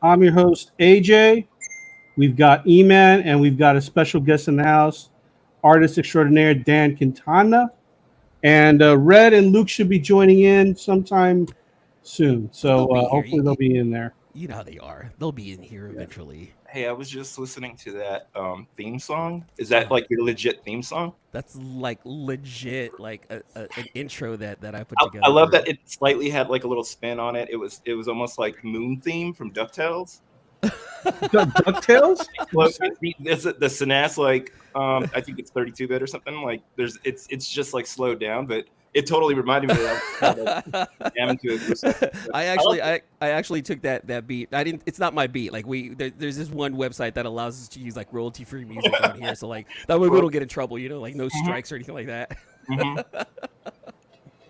I'm your host, AJ. We've got Eman, and we've got a special guest in the house, artist extraordinaire Dan Quintana. And Red and Luke should be joining in sometime soon. Oh, they'll So be here. hopefully they'll be in there. You know how they are. They'll be in here Yeah. eventually. Hey, I was just listening to that theme song. Is that like your legit theme song? That's like legit, like an intro that I put I, together. I love for- that it slightly had like a little spin on it. It was almost like Moon theme from DuckTales. DuckTales? Well, the Synapse, like I think it's 32-bit or something. Like it's just like slowed down, but it totally reminded me of jam into it. I actually took that beat. I didn't. It's not my beat. Like there's this one website that allows us to use like royalty free music on here. So like that way we don't get in trouble. You know, like no strikes or anything like that.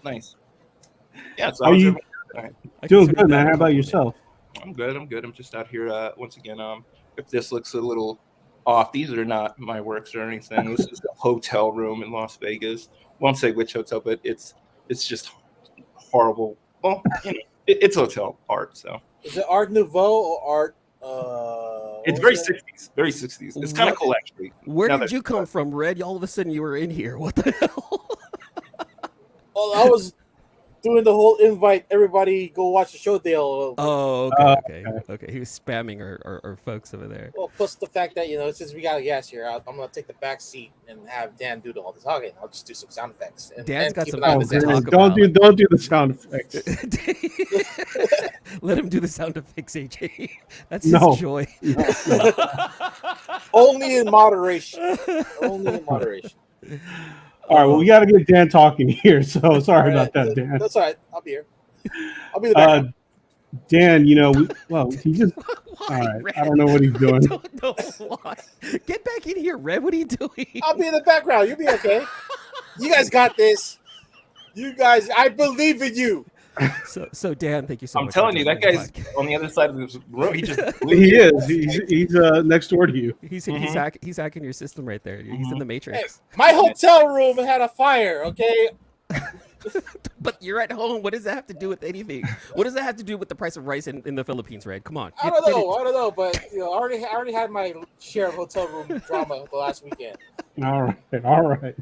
Nice. Yeah. So Are you I doing consider good, that man? a How about compliment. yourself? I'm good. I'm just out here once again. If this looks a little off, these are not my works or anything. This is a hotel room in Las Vegas. Won't say which hotel, but it's just horrible. Well, it's hotel art. So Is it Art Nouveau or Art? it's what very was it? 60s. Very 60s. It's kind of cool actually. Where Now did that- you come from, Red? All of a sudden you were in here. What the hell? Well, I was doing the whole invite everybody go watch the show deal. Oh, okay. He was spamming our folks over there. Well, plus the fact that since we got a guest here, I'm gonna take the back seat and have Dan do all the talking. I'll just do some sound effects. And Dan's got keep some an eye on Oh, the things to sound. talk don't do the sound effects. Let him do the sound effects, AJ. That's his No. joy. Only in moderation. Only in moderation. All right, well, we got to get Dan talking here. So sorry about that, Dan. That's all right. I'll be here. I'll be the background. Dan, he just all Why, right. Red? I don't know what he's doing. Don't know why. Get back in here, Red. What are you doing? I'll be in the background. You'll be okay. You guys got this. You guys, I believe in you. So Dan, thank you so I'm much. telling for you, that joining the guy's podcast. on the other side of this room. He just He is. He's next door to you. He's Mhm. he's hacking your system right there. He's in the Hey, Matrix. my hotel room had a fire. Okay. But you're at home. What does that have to do with anything? What does that have to do with the price of rice in the Philippines, Red? Come on. I don't know, but I already had my share of hotel room drama the last weekend. All right.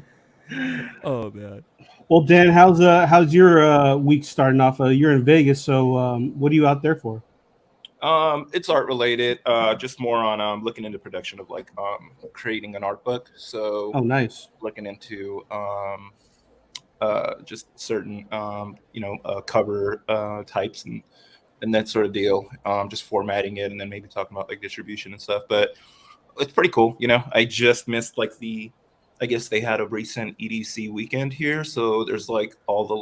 Oh man. Well, Dan, how's your week starting off? You're in Vegas, so what are you out there for? It's art related. Just more on looking into production of like creating an art book. So Oh, nice. looking into just certain cover types and that sort of deal. Just formatting it and then maybe talking about like distribution and stuff. But it's pretty cool. I just missed like I guess they had a recent EDC weekend here, so there's like all the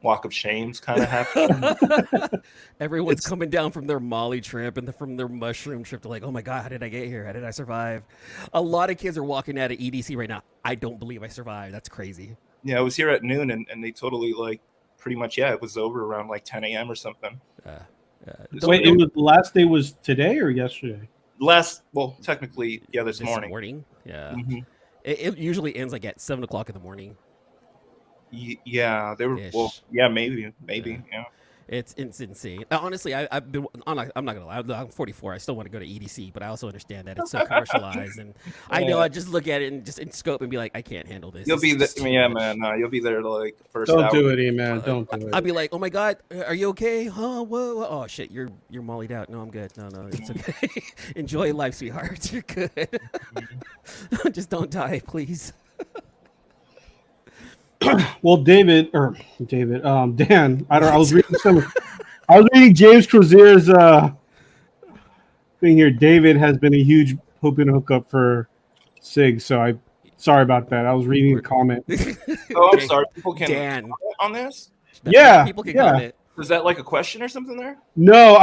walk of shames kind of happening. Everyone's It's- coming down from their Molly trip and from their mushroom trip. They're like, oh my God, how did I get here? How did I survive? A lot of kids are walking out of EDC right now. I don't believe I survived. That's crazy. Yeah, I was here at noon and they totally like pretty much, it was over around like 10 a.m. or something. Don't- Wait, the last day was today or yesterday? Technically, this morning. Yeah. Mhm. It usually ends like at 7 o'clock in the morning. Yeah, they were, Ish. maybe, yeah. It's insane. Honestly, I'm not gonna lie. I'm 44. I still want to go to EDC, but I also understand that it's so commercialized, and I know I just look at it and just in scope and be like, I can't handle this. You'll This be is there, just too yeah, much. man. You'll be there like the first Don't hour. do it, man. Don't do it. I'd be like, oh my God, are you okay? Huh? What? Oh shit, you're mollied out. No, I'm good. No, it's okay. Enjoy life, sweetheart. You're good. Just don't die, please. Well, Dan. I was reading James Crozier's thing here. David has been a huge hookup for Sig, so sorry about that. I was reading the comment. Oh, I'm sorry. People can Dan. comment on this. Yeah, People can yeah. comment. Is that like a question or something there? No,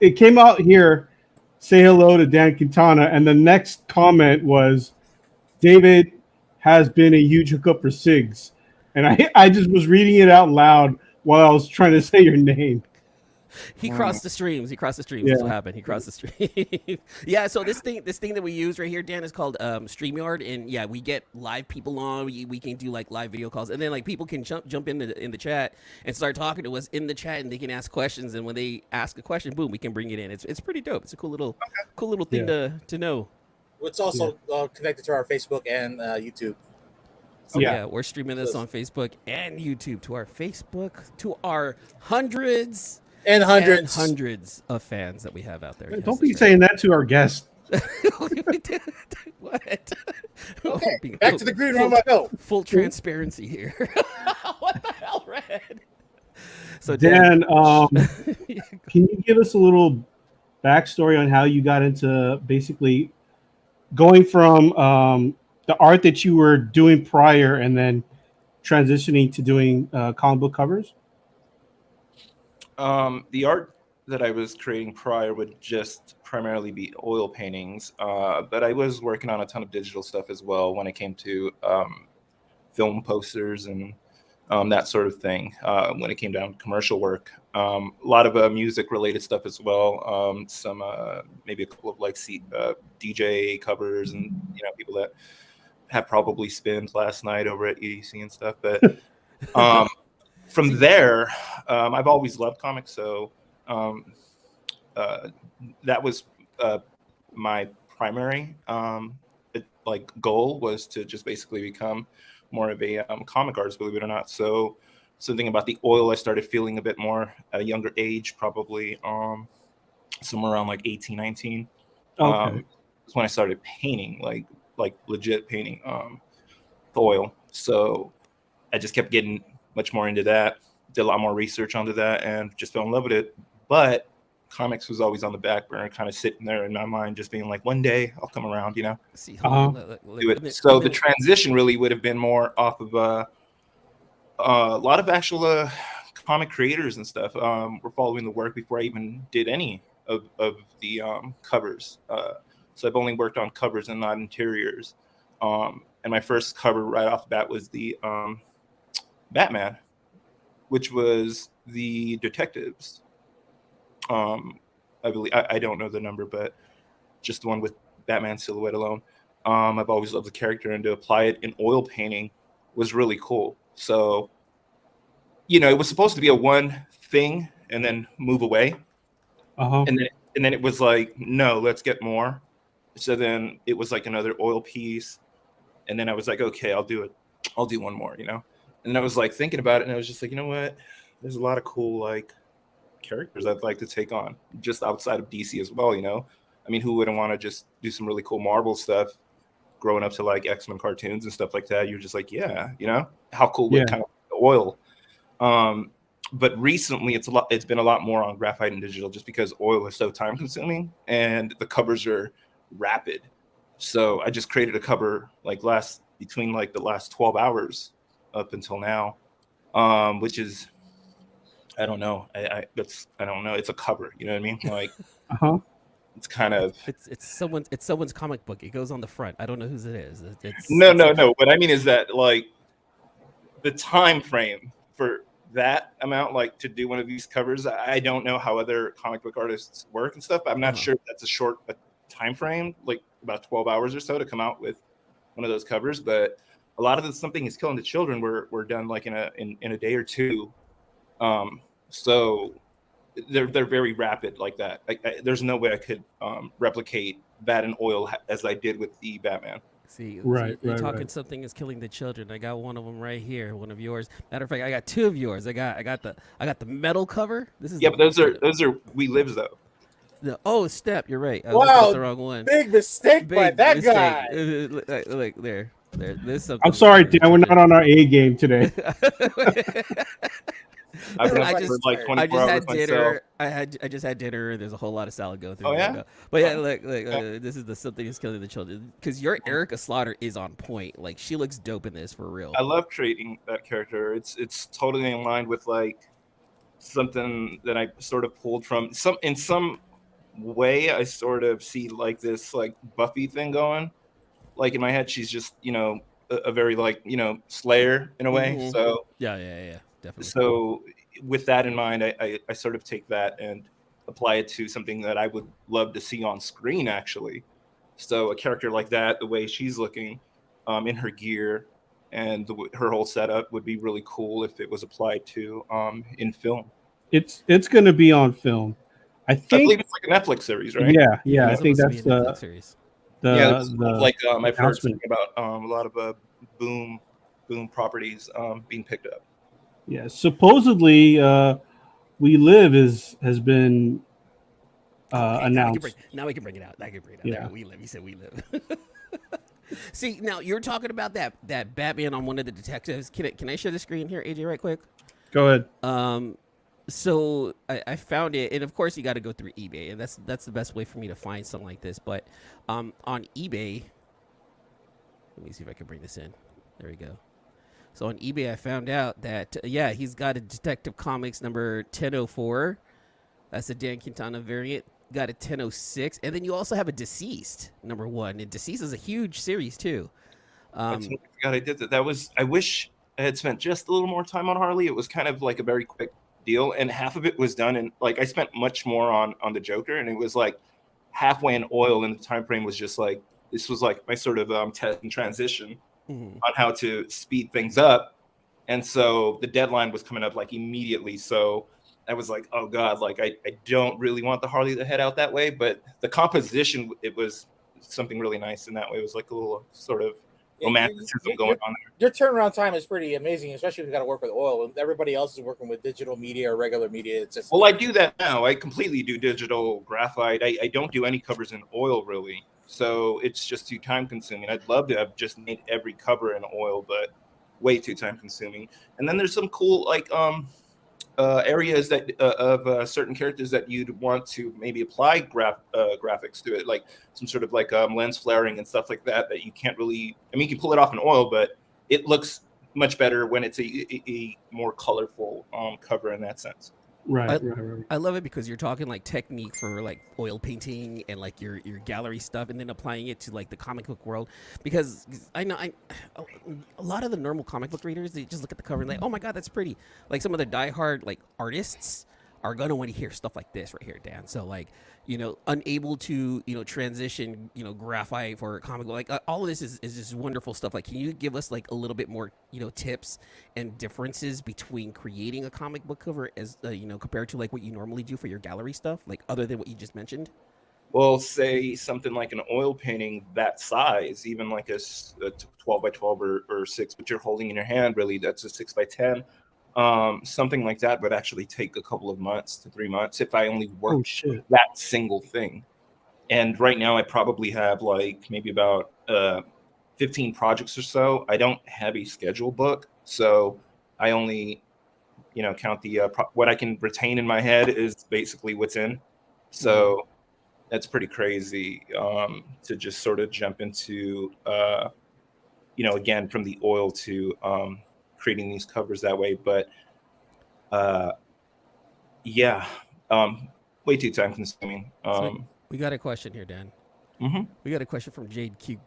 it came out here. Say hello to Dan Quintana, and the next comment was, David has been a huge hookup for Sigs, and I just was reading it out loud while I was trying to say your name. He crossed the streams. He crossed the streams. Yeah. That's what happened. He crossed the stream. Yeah. So this thing that we use right here, Dan, is called StreamYard, and yeah, we get live people on. We can do like live video calls, and then like people can jump in the chat and start talking to us in the chat, and they can ask questions. And when they ask a question, boom, we can bring it in. It's pretty dope. It's a cool little thing to know. It's also connected to our Facebook and YouTube. So yeah, we're streaming this on Facebook and YouTube, to our Facebook, to our hundreds and hundreds of fans that we have out there. Don't be saying that to our guests. What? Okay, back to the green room I go. Full transparency here. What the hell, Red? So Dan, can you give us a little backstory on how you got into basically going from the art that you were doing prior and then transitioning to doing comic book covers? The art that I was creating prior would just primarily be oil paintings, but I was working on a ton of digital stuff as well when it came to film posters and that sort of thing. When it came down to commercial work, a lot of music related stuff as well. Some maybe a couple of like DJ covers and people that have probably spent last night over at EDC and stuff. But from there, I've always loved comics, so that was my primary goal, was to just basically become more of a comic artist, believe it or not. So something about the oil I started feeling a bit more at a younger age, probably somewhere around like 18, 19. Okay. That's when I started painting, like legit painting the oil. So I just kept getting much more into that, did a lot more research onto that, and just fell in love with it. But comics was always on the back burner, kind of sitting there in my mind, just being like, one day I'll come around, See, do it. So the transition really would have been more off of a lot of actual comic creators and stuff were following the work before I even did any of the covers. So I've only worked on covers and not interiors. And my first cover right off the bat was the Batman, which was the Detectives. I believe, I don't know the number, but just the one with Batman silhouette alone. I've always loved the character, and to apply it in oil painting was really cool. So, it was supposed to be a one thing and then move away. And then it was like, no, let's get more. So then it was like another oil piece. And then I was like, okay, I'll do it. I'll do one more, And then I was like thinking about it, and I was just like, you know what? There's a lot of cool characters I'd like to take on just outside of DC as well, I mean, who wouldn't want to just do some really cool Marvel stuff growing up to like X-Men cartoons and stuff like that? You're just like, yeah, how cool would kind of oil. But recently it's been a lot more on graphite and digital, just because oil is so time consuming and the covers are rapid. So I just created a cover between the last 12 hours up until now, which is, I don't know. I don't know. It's a cover. You know what I mean? Like, it's kind of it's someone's comic book. It goes on the front. I don't know whose it is. No. What I mean is that like the time frame for that amount, to do one of these covers, I don't know how other comic book artists work and stuff. I'm not sure if that's a short time frame, like about 12 hours or so, to come out with one of those covers. But a lot of the Something Is Killing the Children were done like in a day or two. So they're very rapid like that. There's no way I could replicate that in oil as I did with the Batman. See, you're talking Something Is Killing the Children. I got one of them right here, one of yours. Matter of fact, I got two of yours. I got the metal cover. This is but those are We Lives though. Step. You're right. I wow, looked at the wrong one. Big mistake by that guy. Look there. There's something. I'm sorry, Dan. We're not on our A game today. I've been up for like 24 hours myself. I just had dinner. There's a whole lot of salad going through. Oh yeah. But yeah, look, this is the Something Is Killing the Children, because your Erica Slaughter is on point. Like, she looks dope in this, for real. I love creating that character. It's totally in line with like something that I sort of pulled from in some way. I sort of see like this like Buffy thing going. Like in my head, she's just a very Slayer in a way. Mm-hmm. So yeah, definitely. So with that in mind, I sort of take that and apply it to something that I would love to see on screen, actually. So a character like that, the way she's looking in her gear and her whole setup would be really cool if it was applied to in film. It's going to be on film. I I believe think. it's like a Netflix series, right? Yeah. I it's think supposed to that's be a Netflix series. Yeah, the like I've heard announcement. something about a lot of boom properties being picked up. Yeah, supposedly, We Live has been Okay, announced. now we can bring it out. I can bring it out. Yeah. There, we live. He said we live. See, now you're talking about that Batman on one of the detectives. Can I share the screen here, AJ, right quick? Go ahead. So I found it, and of course you got to go through eBay, and that's the best way for me to find something like this. But on eBay, let me see if I can bring this in. There we go. So on eBay, I found out that he's got a Detective Comics number 1004. That's a Dan Quintana variant. Got a 1006, and then you also have a Deceased number 1, and Deceased is a huge series too. I totally forgot I did that. I wish I had spent just a little more time on Harley. It was kind of like a very quick deal, and half of it was done, and like I spent much more on the Joker, and it was like halfway in oil, and the time frame was just like this was like my sort of test and transition on how to speed things up, and so the deadline was coming up like immediately. So I was like, oh God, like I don't really want the Harley to head out that way, but the composition, it was something really nice in that way. It was like a little sort of romanticism going on there. Your turnaround time is pretty amazing, especially if you got to work with oil. And everybody else is working with digital media or regular media. It's just Well, I do that now. I completely do digital graphite. I don't do any covers in oil really, so it's just too time consuming. I'd love to have just made every cover in oil, but way too time consuming. And then there's some cool like areas that of certain characters that you'd want to maybe apply graphics to it, like some sort of like lens flaring and stuff like that you can't really, I mean, you can pull it off in oil, but it looks much better when it's a more colorful cover in that sense. Right. I love it because you're talking like technique for like oil painting and like your gallery stuff, and then applying it to like the comic book world. Because I know a lot of the normal comic book readers, they just look at the cover and like, oh my God, that's pretty. Like some of the diehard like artists are gonna want to hear stuff like this right here, Dan. So like, unable to transition graphite for a comic book, like all of this is just wonderful stuff. Like, can you give us like a little bit more tips and differences between creating a comic book cover as compared to like what you normally do for your gallery stuff, like other than what you just mentioned? Well, say something like an oil painting that size, even like a 12 by 12 or 6, but you're holding in your hand, really, that's a 6 by 10. Something like that would actually take a couple of months to 3 months if I only work that single thing. And right now I probably have like maybe about 15 projects or so. I don't have a schedule book, so I only count the what I can retain in my head is basically what's in. So that's pretty crazy to just sort of jump into again from the oil to creating these covers that way, but way too time consuming. So we got a question here, Dan. We got a question from Jade Q.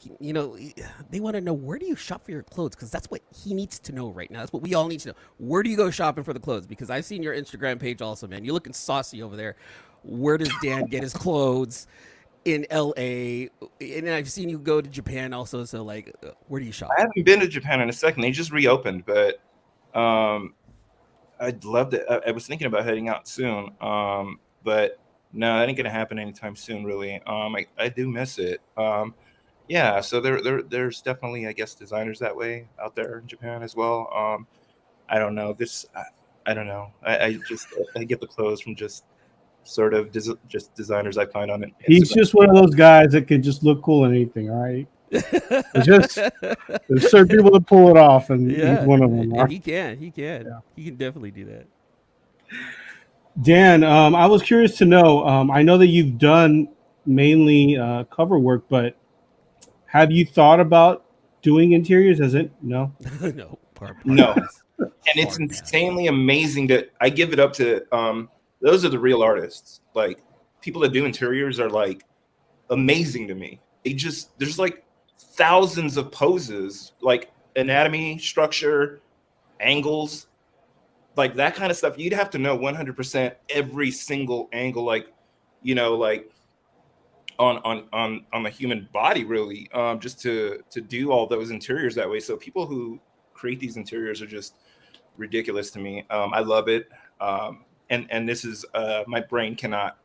They want to know, where do you shop for your clothes? Because that's what he needs to know right now. That's what we all need to know. Where do you go shopping for the clothes? Because I've seen your Instagram page also, man. You're looking saucy over there. Where does Dan get his clothes in LA? And I've seen you go to Japan also. So like, where do you shop? I haven't been to Japan in a second. They just reopened, but I'd love to. I was thinking about heading out soon, but no, that ain't gonna happen anytime soon. Really, I do miss it. So there's definitely, I guess, designers that way out there in Japan as well. I don't know this. I don't know. I get the clothes from just sort of just designers I find on it. He's just one of those guys that can just look cool in anything. All right. There's certain people that pull it off, and he's one of them. And he can definitely do that. Dan, I was curious to know. I know that you've done mainly cover work, but have you thought about doing interiors? No. No. And it's insanely amazing that I give it up to. Those are the real artists. Like, people that do interiors are like amazing to me. There's like thousands of poses, like anatomy, structure, angles, like that kind of stuff, you'd have to know 100% every single angle, like, you know, like on the human body, really, just to do all those interiors that way. So people who create these interiors are just ridiculous to me. I love it. And this is my brain cannot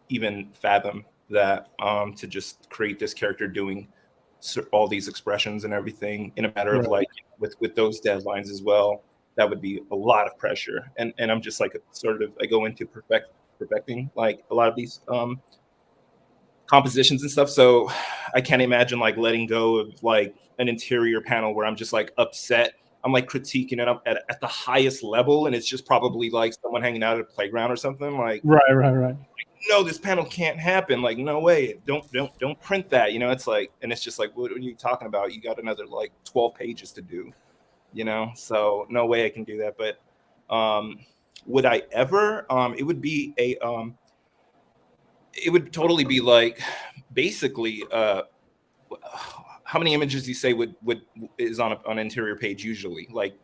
even fathom that, to just create this character doing all these expressions and everything in a matter of like with those deadlines as well. That would be a lot of pressure. And I'm just like I go into perfecting like a lot of these compositions and stuff. So I can't imagine like letting go of like an interior panel where I'm just like upset. I'm like critiquing it up at the highest level, and it's just probably like someone hanging out at a playground or something. Like, right. no, this panel can't happen. Like, no way. Don't print that. You know, it's like, and it's just like, what are you talking about? You got another like 12 pages to do. You know, so no way I can do that. But would I ever? It would be it would totally be like basically how many images do you say would is on an interior page usually, like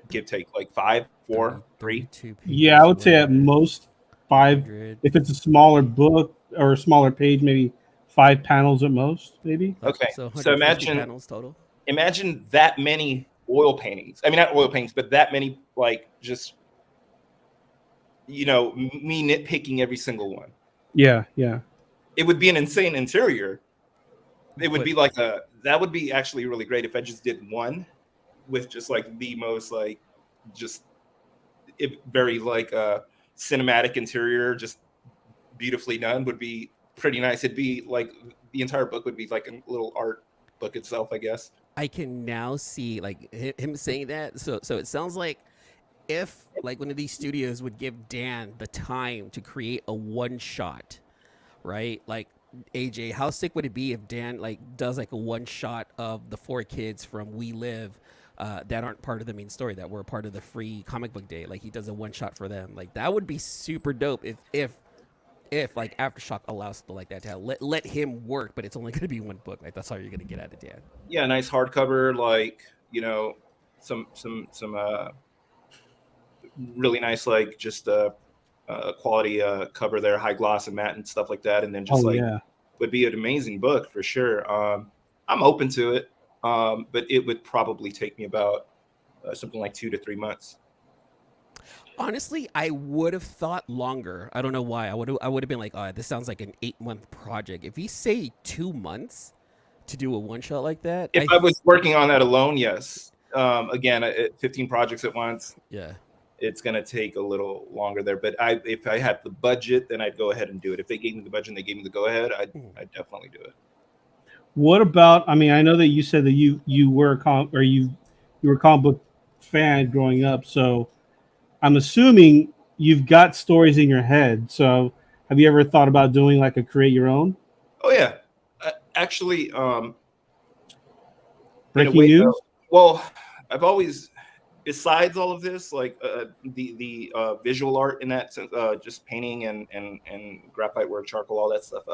give take like 5, 4, 3? Yeah, I would say at most 5. If it's a smaller book or a smaller page, maybe 5 panels at most, maybe. Okay, so imagine panels total. Imagine that many oil paintings. I mean, not oil paintings, but that many, like, just, you know, me nitpicking every single one. Yeah. It would be an insane interior. It would be like that would be actually really great if I just did one with just like the most like just very like cinematic interior, just beautifully done, would be pretty nice. It'd be like the entire book would be like a little art book itself, I guess. I can now see like him saying that. So it sounds like if like one of these studios would give Dan the time to create a one shot, right? Like AJ, how sick would it be if Dan like does like a one shot of the 4 kids from We Live that aren't part of the main story, that were part of the free comic book day? Like he does a one shot for them. Like that would be super dope if like Aftershock allows something like that to let him work, but it's only going to be one book. Like that's all you're going to get out of Dan. Yeah, nice hardcover, like, you know, some really nice like just quality cover there, high gloss and matte and stuff like that, and then just would be an amazing book for sure. I'm open to it, but it would probably take me about something like 2 to 3 months. Honestly, I would have thought longer. I don't know why. I would have been like, oh, this sounds like an 8-month project. If you say 2 months to do a one shot like that, if I was working on that alone, yes. Again, 15 projects at once. Yeah. It's going to take a little longer there, but if I had the budget, then I'd go ahead and do it. If they gave me the budget and they gave me the go ahead, I'd definitely do it. What about? I mean, I know that you said that you were a comic book fan growing up, so I'm assuming you've got stories in your head. So have you ever thought about doing like a create your own? Oh yeah, actually, breaking news. Well, I've always, besides all of this, like the visual art in that sense, just painting and graphite work, charcoal, all that stuff.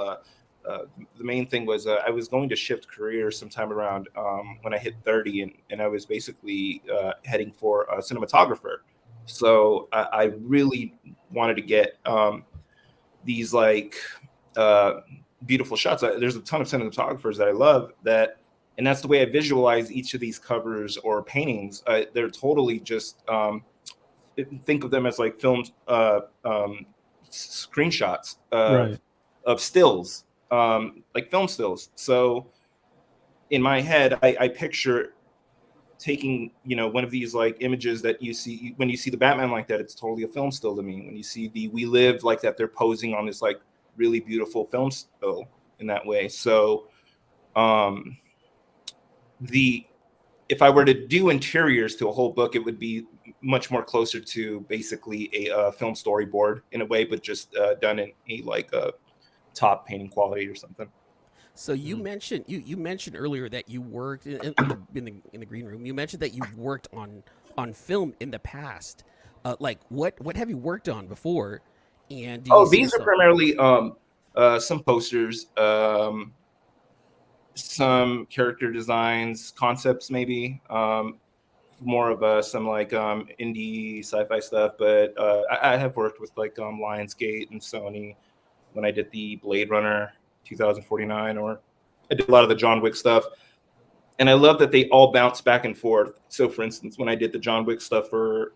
The main thing was I was going to shift careers sometime around when I hit 30, and I was basically heading for a cinematographer. So I really wanted to get these like beautiful shots. There's a ton of cinematographers that I love that. And that's the way I visualize each of these covers or paintings. They're totally just think of them as like filmed screenshots of stills, like film stills. So in my head, I picture taking, you know, one of these like images that you see when you see the Batman like that. It's totally a film still to me. When you see the We Live like that, they're posing on this like really beautiful film still in that way. So if I were to do interiors to a whole book, it would be much more closer to basically a film storyboard in a way, but just done in a like a top painting quality or something. So you mentioned you mentioned earlier that you worked in the green room. You mentioned that you worked on film in the past. Like what have you worked on before? And these are primarily some posters. Some character designs, concepts, maybe more of some like indie sci-fi stuff, but I have worked with like Lionsgate and Sony when I did the Blade Runner 2049, or I did a lot of the John Wick stuff. And I love that they all bounce back and forth. So, for instance, when I did the John Wick stuff for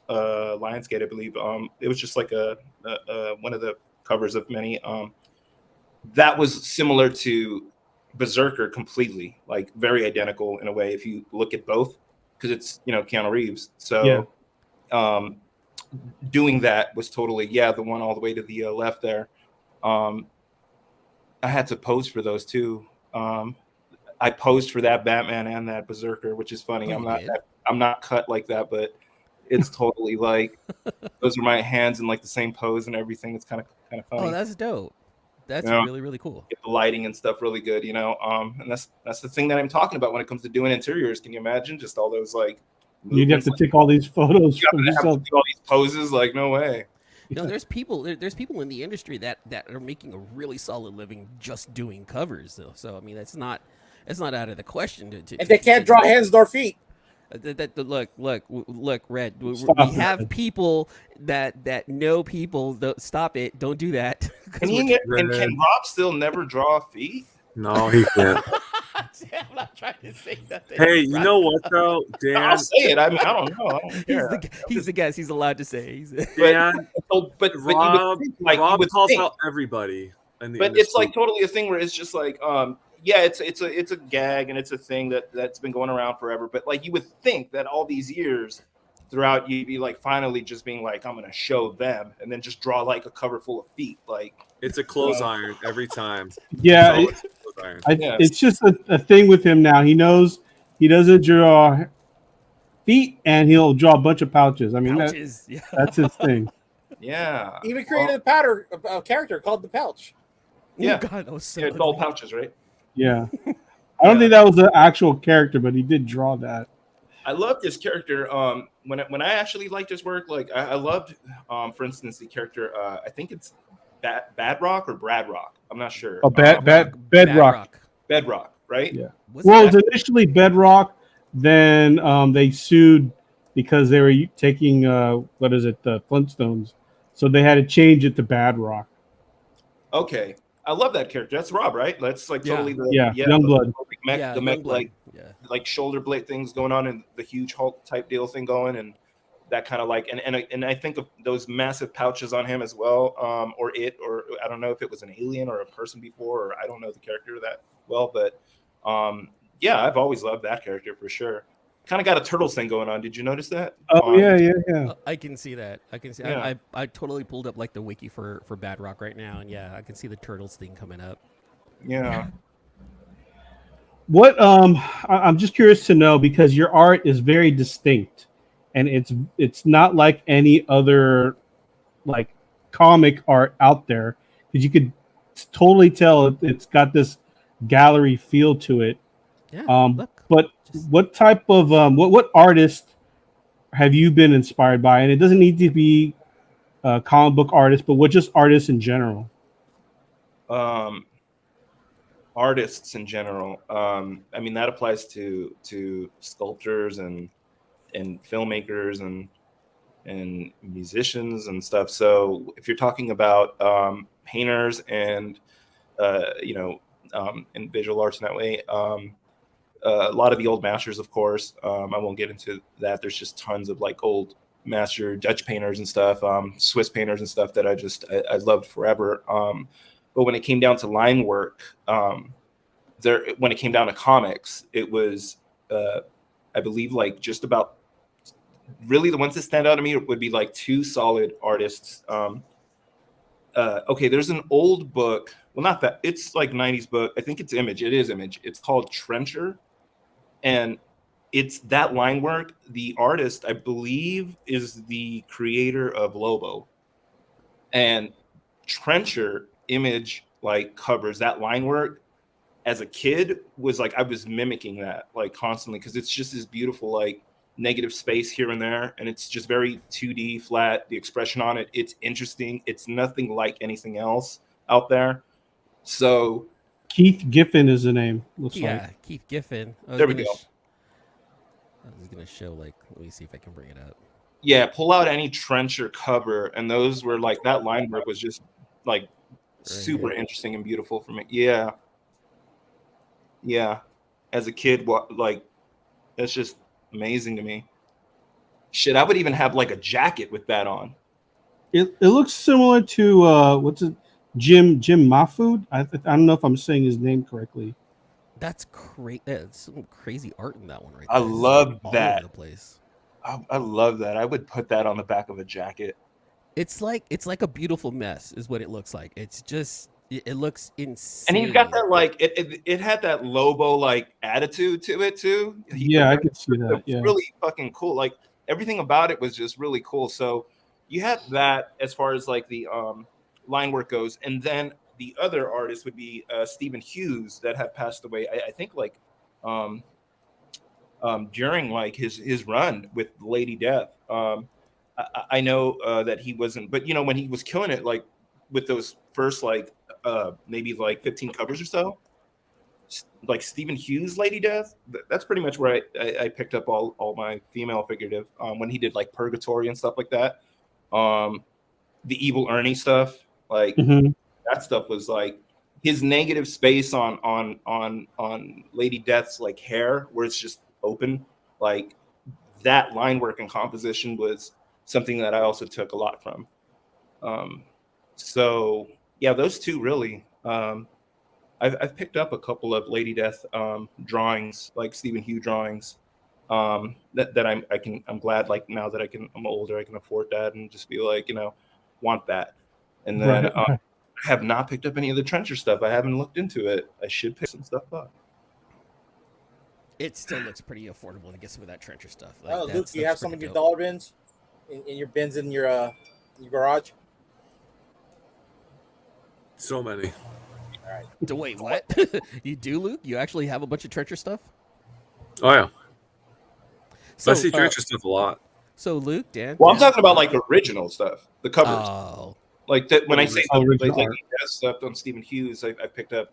Lionsgate, I believe it was just like a one of the covers of many. That was similar to Berserker completely, like very identical in a way if you look at both, because it's Keanu Reeves. So doing that was totally the one all the way to the left there. I had to pose for those too. I posed for that Batman and that Berserker, which is funny. I'm not cut like that, but it's totally like those are my hands in like the same pose and everything. It's kind of funny. Oh, that's dope. That's really, really cool. Get the lighting and stuff really good, and that's the thing that I'm talking about when it comes to doing interiors. Can you imagine just all those like you'd have to take all these photos from yourself. Do all these poses, like no way. No, there's people in the industry that are making a really solid living just doing covers though. So I mean it's not out of the question and they can't draw hands nor feet. Look, Red. We have people that know people. Stop it! Don't do that. And can Rob still never draw feet? No, he can't. I'm not trying to say nothing. Hey, you know what though, Dan? I'll say it. I mean, I don't know. I don't care. He's the guest. He's allowed to say. Dan, but Rob, you would think, like, Rob calls out everybody. But industry. It's like totally a thing where it's just like, it's a gag and it's a thing that's been going around forever. But like you would think that all these years throughout, you'd be like finally just being like, I'm gonna show them, and then just draw like a cover full of feet. Like it's a clothes iron every time. Yeah, it's just a thing with him now. He knows he doesn't draw feet, and he'll draw a bunch of pouches. I mean, that's his thing. Yeah, even created a character called the Pouch. Yeah, oh God, that was so it's all pouches, right? Yeah, I don't think that was an actual character, but he did draw that. I love this character. When I actually liked his work, like I loved, for instance, the character. I think it's Badrock or Bradrock. I'm not sure. Oh, Bedrock. Bedrock, right? Yeah. Well, it was initially Bedrock. Then they sued because they were taking the Flintstones, so they had to change it to Badrock. Okay. I love that character. That's Rob, right? That's like totally Youngblood. The mech, like shoulder blade things going on, and the huge Hulk type deal thing going, and that kind of like, and I think of those massive pouches on him as well, or I don't know if it was an alien or a person before, or I don't know the character that well, but I've always loved that character for sure. Kind of got a Turtles thing going on. Did you notice that? Oh yeah. I can see that. I totally pulled up like the wiki for Badrock right now, and I can see the Turtles thing coming up. Yeah. What I'm just curious to know, because your art is very distinct, and it's not like any other like comic art out there, because you could totally tell it's got this gallery feel to it. Yeah. But what type of what artist have you been inspired by? And it doesn't need to be comic book artists, but what just artists in general? Artists in general. I mean, that applies to sculptors and filmmakers and musicians and stuff. So if you're talking about painters and and visual arts in that way, a lot of the old masters, of course. I won't get into that. There's just tons of like old master Dutch painters and stuff, Swiss painters and stuff that I loved forever. But when it came down to line work, when it came down to comics, it was, I believe, like just about really the ones that stand out to me would be like two solid artists. There's an old book. Well, not that. It's like 90s book. I think it's Image. It is Image. It's called Trencher. And it's that line work. The artist, I believe, is the creator of Lobo. And Trencher Image like covers that line work. As a kid, was like I was mimicking that like constantly, because it's just this beautiful like negative space here and there, and it's just very 2D flat. The expression on it, it's interesting. It's nothing like anything else out there. So Keith Giffen is the name. Keith Giffen. There we go. gonna show. Like, let me see if I can bring it up. Yeah, pull out any trencher cover, and those were like that line work was just like super interesting and beautiful for me. Yeah, yeah. As a kid, like that's just amazing to me. Shit, I would even have like a jacket with that on. It looks similar to what's it, Jim Mahfood. I don't know if I'm saying his name correctly. That's great. That's some crazy art in that one right I there. love all that. over the place. I love that. I would put that on the back of a jacket. It's like a beautiful mess, is what it looks like. It's just it looks insane. And he's got that like it had that Lobo like attitude to it too. Yeah, I could see that. Yeah, really fucking cool. Like everything about it was just really cool. So you had that as far as like the line work goes, and then the other artist would be Stephen Hughes that had passed away. I think like during like his run with Lady Death. I know that he wasn't, but you know when he was killing it, like with those first like maybe like 15 covers or so, like Stephen Hughes Lady Death. That's pretty much where I picked up all my female figurative when he did like Purgatory and stuff like that. The Evil Ernie stuff, like that stuff was like his negative space on Lady Death's like hair, where it's just open. Like that line work and composition was something that I also took a lot from. So yeah, those two really. I've picked up a couple of Lady Death drawings, like Stephen Hughes drawings. That I'm glad like now that I'm older, I can afford that and just be like, want that. And then I have not picked up any of the Trencher stuff. I haven't looked into it. I should pick some stuff up. It still looks pretty affordable to get some of that Trencher stuff. Like, Oh, Luke, you have some of your dollar bins in your bins in your garage? So many. All right. Wait, what? You do, Luke? You actually have a bunch of Trencher stuff? Oh yeah. So I see Trencher stuff a lot. So Luke, Dan. Well, I'm talking about like original stuff, the covers. Oh. Like that when I say original like art. stuff on Stephen Hughes, I picked up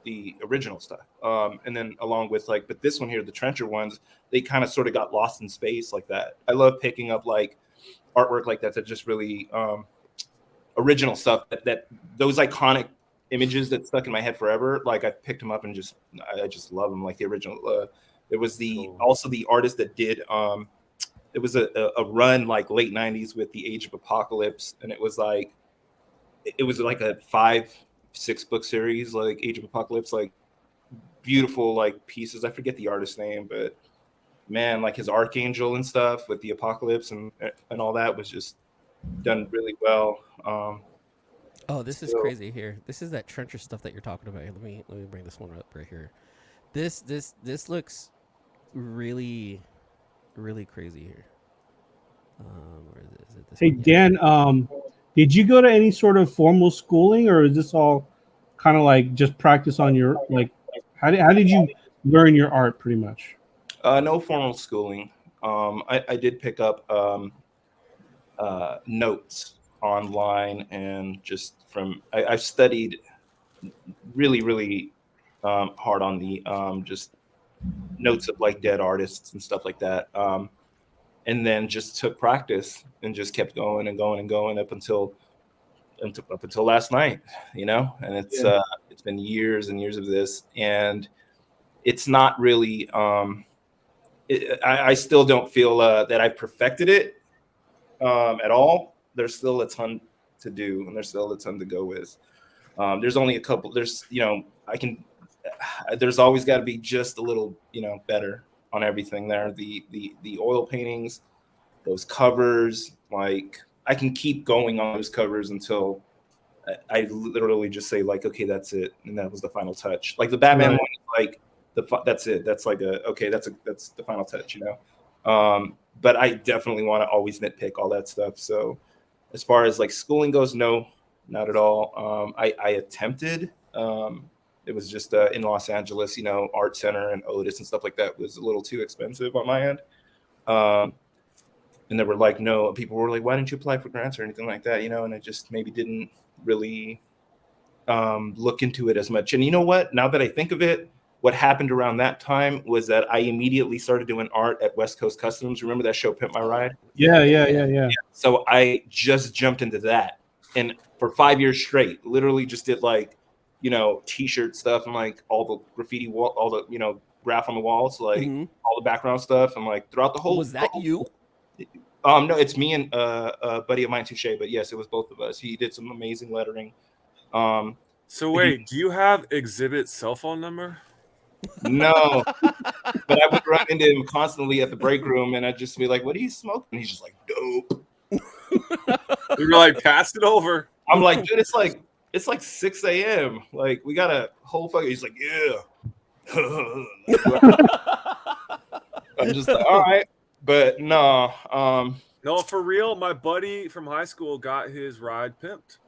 the original stuff. And then along with like, but this one here, the Trencher ones, they kind of sort of got lost in space like that. I love picking up like artwork like that just really original stuff that those iconic images that stuck in my head forever. Like I picked them up and I just love them. Like the original. It was also the artist that did. It was a run like late '90s with the Age of Apocalypse, and it was like a 5-6 book series, like Age of Apocalypse, like beautiful like pieces. I forget the artist's name, but man, like his Archangel and stuff with the Apocalypse and all that was just done really well. Oh, this is crazy here. This is that Trencher stuff that you're talking about. Let me bring this one up right here. This looks really, really crazy here. Where is it? Hey Dan, did you go to any sort of formal schooling, or is this all kind of like just practice on your like? How did you learn your art, pretty much? No formal schooling. I did pick up notes online and just from I studied really, really hard on the just notes of like dead artists and stuff like that. And then just took practice and just kept going and going and going up until last night, and it's been years and years of this, and it's not really I still don't feel that I've perfected it at all. There's still a ton to do, and there's still a ton to go with. There's only a couple. There's there's always got to be just a little better on everything there. The oil paintings, those covers, like I can keep going on those covers until I literally just say like, okay, that's it, and that was the final touch. Like the Batman one, like that's it. That's like that's the final touch, But I definitely want to always nitpick all that stuff. So as far as like schooling goes, no, not at all. I attempted. It was just in Los Angeles, Art Center and Otis and stuff like that was a little too expensive on my end. And they were like, no, people were like, why didn't you apply for grants or anything like that? And I just maybe didn't really look into it as much. And you know what? Now that I think of it, what happened around that time was that I immediately started doing art at West Coast Customs. Remember that show, Pimp My Ride? Yeah. So I just jumped into that, and for 5 years straight, literally just did like, T-shirt stuff and like all the graffiti wall, all the graph on the walls, like all the background stuff, and like throughout the whole. Was that you? No, it's me and a buddy of mine, Touche. But yes, it was both of us. He did some amazing lettering. So wait, do you have Exhibit's cell phone number? No, but I would run into him constantly at the break room, and I'd just be like, "What are you smoking?" He's just like, "Dope." We were like, "Pass it over." I'm like, "Dude, it's like 6 a.m. Like, we got a whole fucking." He's like, "Yeah." I'm just like, all right, but no. No, for real. My buddy from high school got his ride pimped.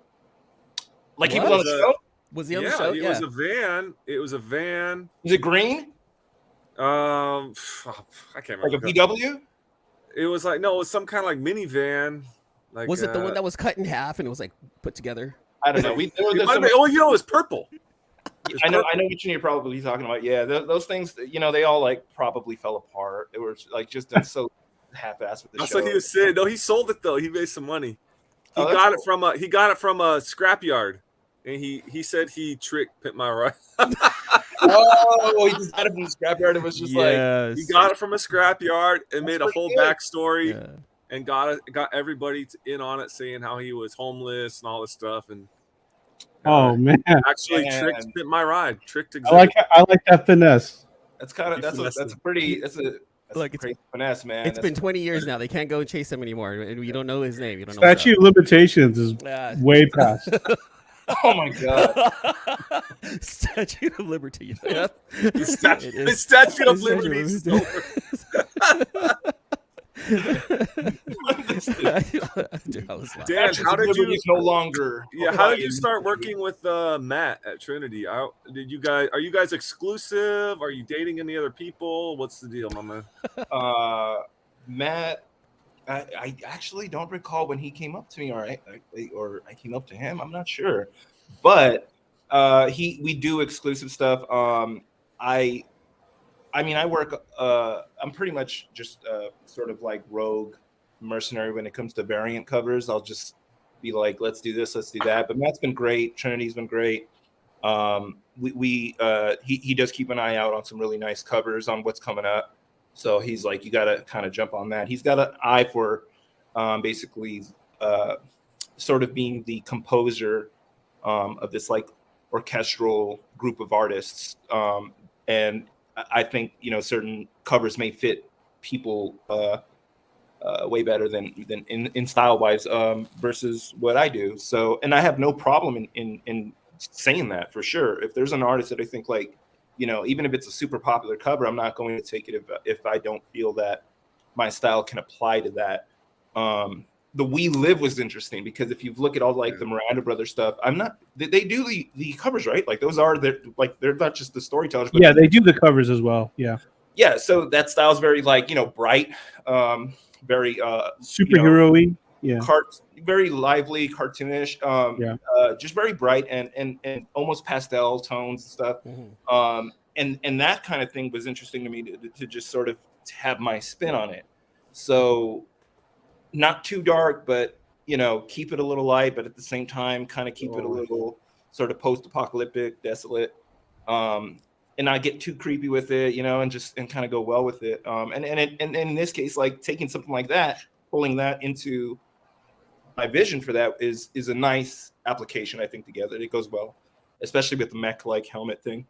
Like he was on the show. Was he on the show? It was a van. It was a van. Was it green? I can't remember. Like a VW? It was like, no, it was some kind of like minivan. Like, was it the one that was cut in half and it was like put together? I don't know. It was purple. I know which one you're probably talking about. Yeah, those things, they all like probably fell apart. They were like just done so half-assed with the show. That's what he was saying. No, he sold it though. He made some money. He got it from a scrapyard, and he said he tricked Pimp My Ride. Oh, he just got it from the scrapyard. It was just like he got it from a scrapyard and made a whole backstory, and got everybody in on it, saying how he was homeless and all this stuff, and oh man, actually tricked Pimp My Ride. Tricked Exhibit. I like that finesse. That's a crazy finesse, man. It's been 20 years now. They can't go and chase him anymore, and you don't know his name. You don't know. Statute of limitations is way past. Oh my god. Statute of Liberty. Yeah. The Statute of Liberty is over. Dan, how did you no longer? Yeah, how did you start working with Matt at Trinity? Are you guys exclusive? Are you dating any other people? What's the deal, my man? Matt, I actually don't recall when he came up to me, or I came up to him. I'm not sure, but we do exclusive stuff. I work. I'm pretty much just sort of like rogue mercenary when it comes to variant covers. I'll just be like, let's do this, let's do that. But Matt's been great. Trinity's been great. He does keep an eye out on some really nice covers on what's coming up. So he's like, you got to kind of jump on that. He's got an eye for basically sort of being the composer of this like orchestral group of artists. And I think, certain covers may fit people way better than in style wise versus what I do. So, and I have no problem in saying that for sure. If there's an artist that I think like, even if it's a super popular cover, I'm not going to take it if I don't feel that my style can apply to that. The We Live was interesting because if you look at all like the Miranda Brothers stuff, they do the covers, right? Like they're not just the storytellers. But yeah, they do the covers as well. Yeah. Yeah. So that style's very like, bright, very superhero-y. Yeah. Very lively, cartoonish, just very bright and almost pastel tones and stuff. Mm-hmm. And that kind of thing was interesting to me to just sort of have my spin on it. So not too dark, but keep it a little light, but at the same time, kind of keep it a little sort of post-apocalyptic, desolate, and not get too creepy with it, and kind of go well with it. And in this case, like taking something like that, pulling that into my vision for that is a nice application, I think, together. It goes well, especially with the mech-like helmet thing.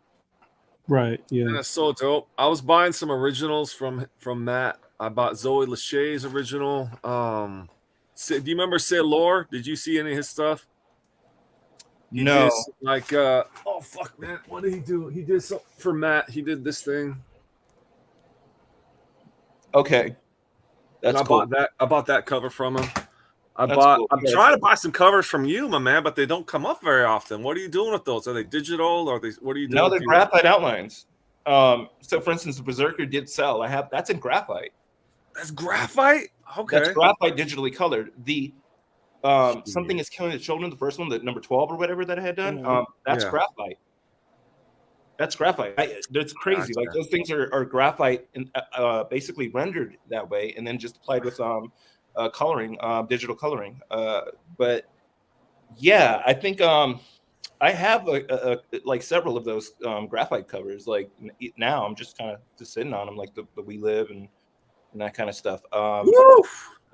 Right. Yeah. That's so dope. I was buying some originals from Matt. I bought Zoe Lachey's original. Do you remember Sid Lore? Did you see any of his stuff? No. Oh fuck, man! What did he do? He did something for Matt. He did this thing. Okay. That's cool. I bought that cover from him. I'm trying to buy some covers from you, my man, but they don't come up very often. What are you doing with those? Are they digital? Or what are you doing? No, they're graphite outlines. So for instance, the Berserker did sell. That's in graphite. That's graphite? Okay. That's graphite digitally colored. The Something Is Killing the Children, the first one, the number 12 or whatever that I had done, that's graphite. That's graphite. That's crazy. Like Gotcha. those things are graphite and basically rendered that way, and then just applied with coloring, digital coloring. But yeah, I think I have like several of those graphite covers. Like now, I'm just kind of just sitting on them, like the We Live and that kind of stuff. Woo!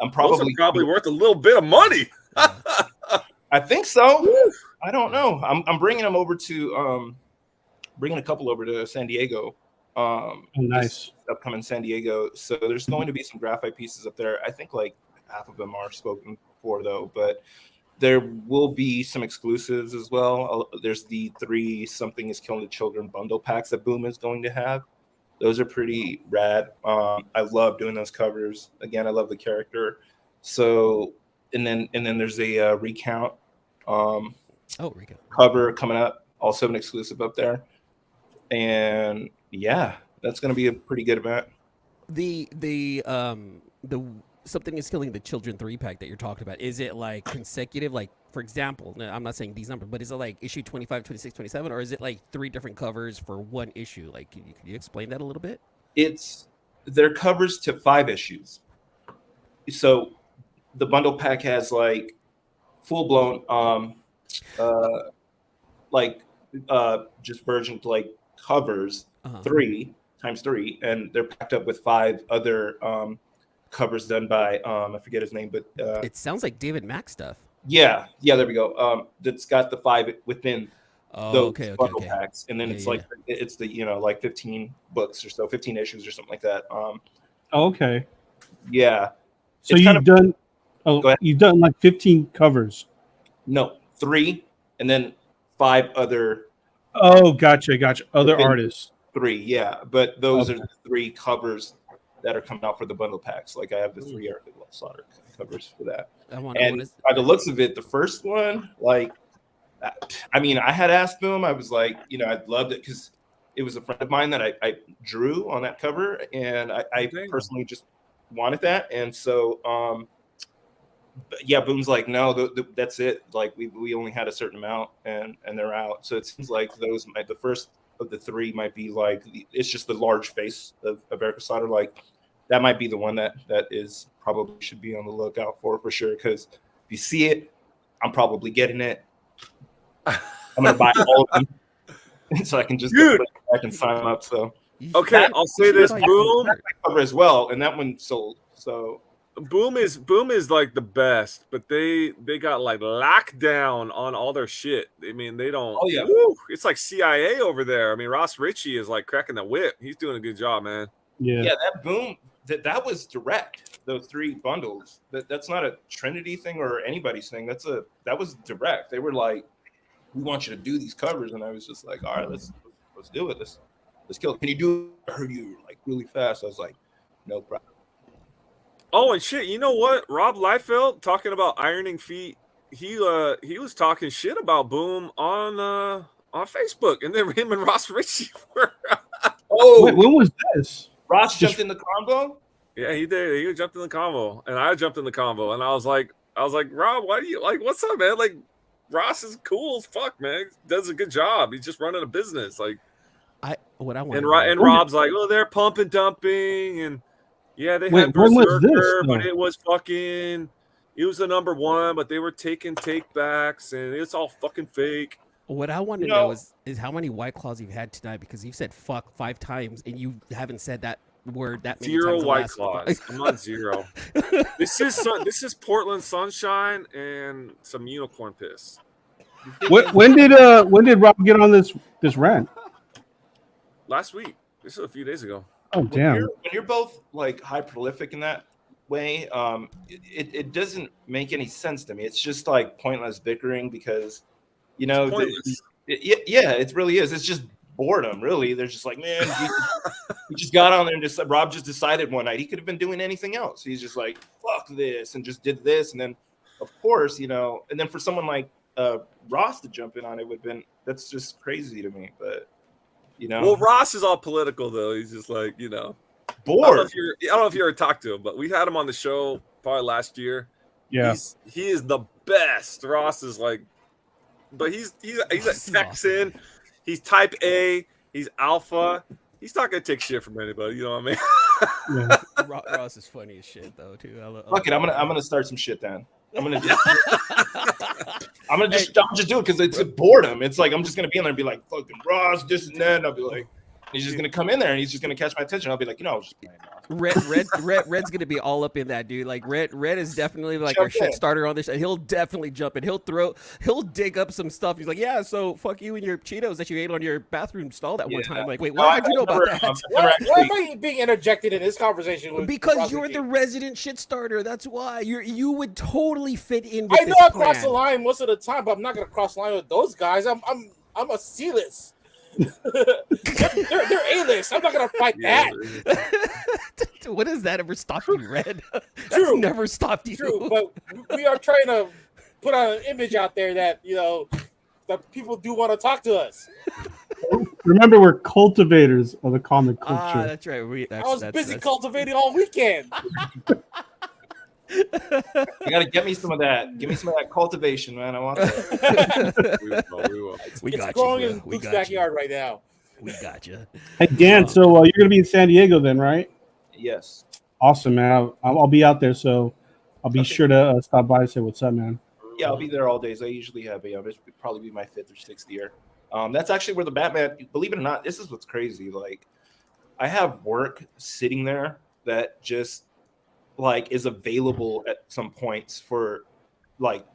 I'm Those are probably worth a little bit of money. I think so. Woo! I don't know. I'm bringing them over to bringing a couple over to San Diego. Nice. Upcoming San Diego. So there's going to be some graphite pieces up there. I think like half of them are spoken for though, but there will be some exclusives as well. There's the 3 Something Is Killing the Children bundle packs that Boom is going to have. Those are pretty rad. I love doing those covers. Again, I love the character. So and then there's a recount cover coming up, also an exclusive up there. And yeah, that's going to be a pretty good event. The Something Is Killing the Children 3-pack that you're talking about, is it like consecutive? Like, for example, I'm not saying these numbers, but is it like issue 25, 26, 27, or is it like 3 different covers for one issue? Like, can you explain that a little bit? They're covers to 5 issues. So the bundle pack has like full blown just version like covers, 3 times 3, and they're packed up with 5 other covers done by I forget his name, but it sounds like David Mack stuff. Yeah, there we go. That's got the 5 within those bundle packs, and then it's the like 15 books or so, 15 issues or something like that. Okay. Yeah. So you've done like 15 covers. No, 3, and then 5 other. Oh, gotcha. Other artists. 3, yeah, but those are the 3 covers that are coming out for the bundle packs. Like I have the 3 Slaughter covers for that. By the looks of it, the first one, like, I mean, I had asked them. I was like, I loved it because it was a friend of mine that I drew on that cover, and I personally just wanted that. And so, yeah, Boom's like, no, that's it. Like we only had a certain amount, and they're out. So it seems like the first of the 3 might be like it's just the large face of Erica Slaughter. Like that might be the one that is probably should be on the lookout for sure. Because if you see it, I'm probably getting it. I'm gonna buy all of them, so I can just go back and sign up. So okay, I'll say this: Boom cover as well, and that one sold. So Boom is like the best, but they got like locked down on all their shit. I mean, they don't. Oh yeah, it's like CIA over there. I mean, Ross Ritchie is like cracking the whip. He's doing a good job, man. Yeah. That Boom that was direct. Those 3 bundles. That's not a Trinity thing or anybody's thing. That was direct. They were like, we want you to do these covers, and I was just like, all right, let's do it. Let's kill it. Can you do it? I heard you like really fast. I was like, no problem. Oh, and shit, you know what? Rob Liefeld talking about ironing feet. He was talking shit about Boom on Facebook, and then him and Ross Ritchie were. Wait, when was this? Ross jumped in the combo. Yeah, he did. He jumped in the combo, and I jumped in the combo, and I was like, Rob, why do you like? What's up, man? Like, Ross is cool as fuck, man. He does a good job. He's just running a business, like. And Rob's like, oh, they're pump and dumping, and yeah, they had Berserker, but it was fucking. It was the number 1, but they were taking takebacks, and it's all fucking fake. What I want to know is how many White Claws you've had tonight, because you've said fuck 5 times and you haven't said that word that many 0 times. White Claws. I'm on 0. This is Portland Sunshine and some unicorn piss. When did Rob get on this rant? Last week. This is a few days ago. Oh damn! When you're both like high prolific in that way, it doesn't make any sense to me. It's just like pointless bickering because it really is. It's just boredom, really. They're just like, man, we just got on there and Rob just decided one night he could have been doing anything else. He's just like, fuck this, and just did this, and then of course, and then for someone like Ross to jump in on it would have been, that's just crazy to me, but. Well, Ross is all political though. He's just like, bored. I don't know if you ever talked to him, but we had him on the show probably last year. Yeah, he is the best. Ross is like, but he's a Texan. He's type A. He's alpha. He's not gonna take shit from anybody. You know what I mean? Yeah. Ross is funny as shit though too. Fuck it, I'm gonna start some shit then. I'm gonna just do it because it's boredom. It's like I'm just gonna be in there and be like, fucking Ross, this and that. And I'll be like, he's just gonna come in there and he's just gonna catch my attention. I'll be like, I was just playing. Red's gonna be all up in that, dude. Like Red is definitely like our shit starter on this. And he'll definitely jump in. He'll dig up some stuff. He's like, yeah, so fuck you and your Cheetos that you ate on your bathroom stall that one time. Like, wait, how'd you know about that? Why am I being interjected in this conversation? Because you're the resident shit starter. That's why you would totally fit in. With I know I cross the line most of the time, but I'm not gonna cross the line with those guys. I'm a C-list. they're A-list. I'm not gonna fight that. What has that ever stopped you, Red? True. Never stopped you. True, but we are trying to put an image out there that that people do want to talk to us. Remember, we're cultivators of the comic culture. Ah, that's right. I was busy cultivating all weekend. You gotta get me some of that. Give me some of that cultivation, man. I want that. We will. We got It's growing you, in bro. Luke's backyard right now. We got you. Hey Dan, so you're gonna be in San Diego then, right? Yes. Awesome, man. I'll be out there, so I'll be sure to stop by and say what's up, man. Yeah, I'll be there all days. I usually have this would probably be my 5th or 6th year. That's actually where the Batman, believe it or not, this is what's crazy. Like, I have work sitting there that just like is available at some points for like,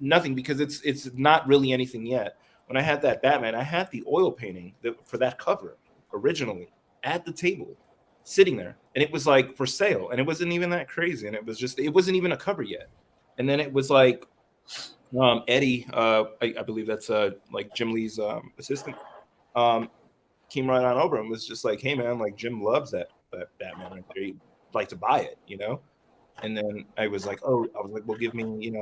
nothing, because it's not really anything yet. When I had that Batman, I had the oil painting for that cover originally at the table, sitting there, and it was like for sale, and it wasn't even that crazy, and it wasn't even a cover yet. And then it was like Eddie, I believe that's like Jim Lee's assistant, came right on over and was just like, hey man, like Jim loves that Batman right there. He'd like to buy it, And then I was like, well, give me,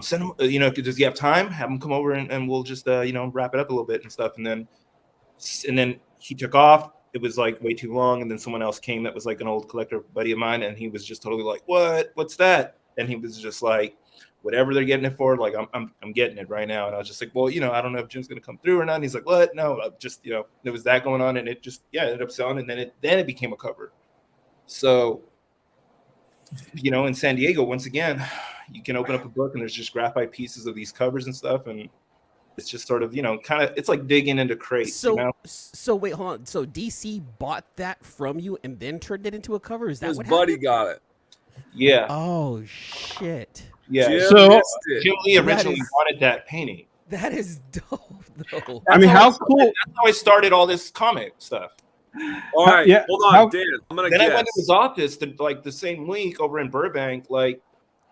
send him, does he have time? Have him come over and we'll just, wrap it up a little bit and stuff. And then he took off. It was like way too long. And then someone else came that was like an old collector buddy of mine. And he was just totally like, what's that? And he was just like, whatever they're getting it for, like, I'm getting it right now. And I was just like, well, I don't know if Jim's going to come through or not. And he's like, what? No, just, there was that going on. And it just, ended up selling. And then it became a cover. So, in San Diego, once again, you can open up a book and there's just graphite pieces of these covers and stuff. And it's just sort of, kind of, it's like digging into crates. So wait, hold on. So DC bought that from you and then turned it into a cover? Is that His what buddy happened? got it. Yeah. Oh, shit. Yeah. So Jim Lee originally wanted that painting. That is dope, though. I mean, how cool. That's how I started all this comic stuff. All right, Yeah, hold on, how- Dan. I'm gonna Then guess. I went to his office the same week over in Burbank. Like,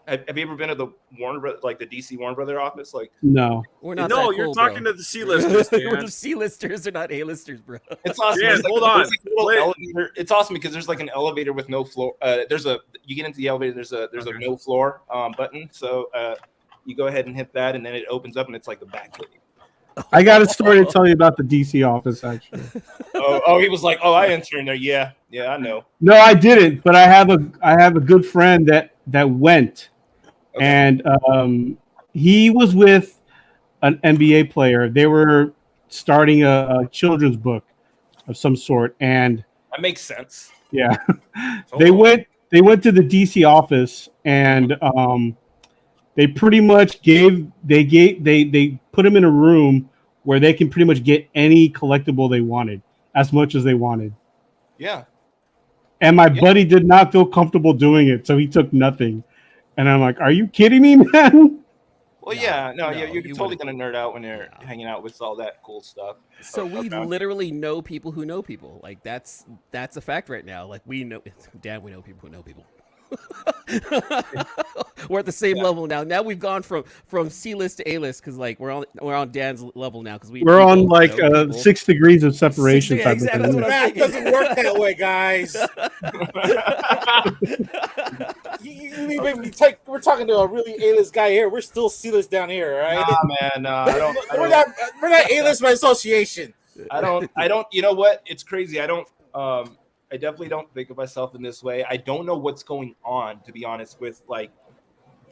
have you ever been to the the DC Warner Brother office? Like, No. We're not No, that you're cool, talking bro. to the C-listers, We're Dan. the C-listers, they're not A-listers, bro. it's awesome. Dan, There's hold on. there's a little Wait. elevator. It's awesome because there's like an elevator with no floor. You get into the elevator. There's a no floor button. So you go ahead and hit that, and then it opens up, and it's like the back cave. I got a story to tell you about the DC office, actually. He was like, I enter in there. Yeah, I know. No, I didn't, but I have a good friend that went, Okay. and he was with an NBA player. They were starting a children's book of some sort, and That makes sense. yeah, they went to the DC office, and they pretty much they put him in a room where they can pretty much get any collectible they wanted, as much as they wanted. Yeah. And my buddy did not feel comfortable doing it, so he took nothing. And I'm like, "Are you kidding me, man?" Well, No, you're you totally wouldn't. gonna nerd out when you're hanging out with all that cool stuff. So we Okay. literally know people who know people. Like, that's a fact right now. Like, we know people who know people. We're at the same level now. Now we've gone from C-list to A-list because like we're on Dan's level now because We're on like know people. 6 degrees of separation. Yeah, type exactly. of thing. That's Math doesn't work that way, guys. We're talking to a really A-list guy here. We're still C-list down here, all right? Nah, man, We're not A-list by association. I don't. You know what? It's crazy. I definitely don't think of myself in this way. I don't know what's going on, to be honest, with like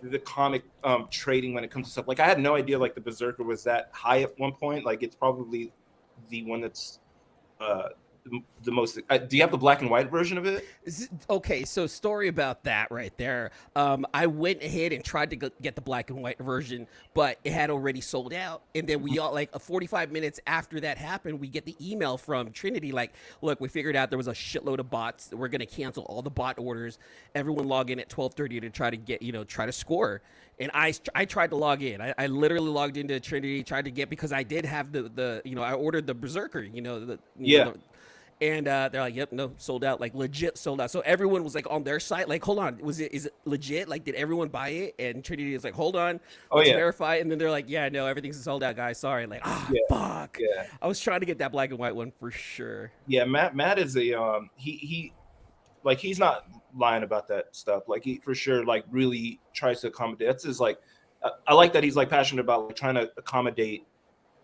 the comic trading when it comes to stuff. Like, I had no idea like the Berserker was that high at one point. Like, it's probably the one that's the most. Do you have the black and white version of it? Okay, so story about that right there. I went ahead and tried to get the black and white version, but it had already sold out. And then we all, like, 45 minutes after that happened, we get the email from Trinity like, look, we figured out there was a shitload of bots. We're gonna cancel all the bot orders. Everyone log in at 12:30 to try to get, try to score. And I tried to log in. I literally logged into Trinity, tried to get, because I did have the I ordered the Berserker, and they're like, yep, no, sold out, like legit sold out. So everyone was like on their site, like, hold on, is it legit? Like, did everyone buy it? And Trinity is like, hold on, let's verify. And then they're like, yeah, no, everything's sold out, guys. Sorry. Like, fuck. Yeah. I was trying to get that black and white one for sure. Yeah, Matt is a he's not lying about that stuff. Like, he for sure like really tries to accommodate. That's his, like, I like that he's like passionate about, like, trying to accommodate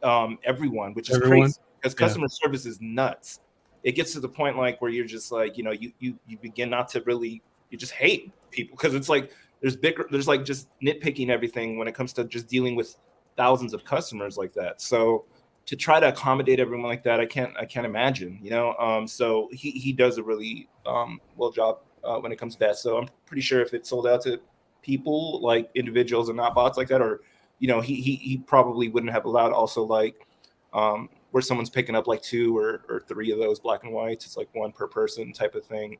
everyone, which is crazy, because customer service is nuts. It gets to the point like where you're just like, you begin not to really, you just hate people, because it's like there's like just nitpicking everything when it comes to just dealing with thousands of customers like that. So to try to accommodate everyone like that, I can't imagine, so he does a really well job when it comes to that. So I'm pretty sure if it sold out to people, like individuals and not bots like that, or he probably wouldn't have allowed also like where someone's picking up like 2 or 3 of those black and whites. It's like 1 per person type of thing.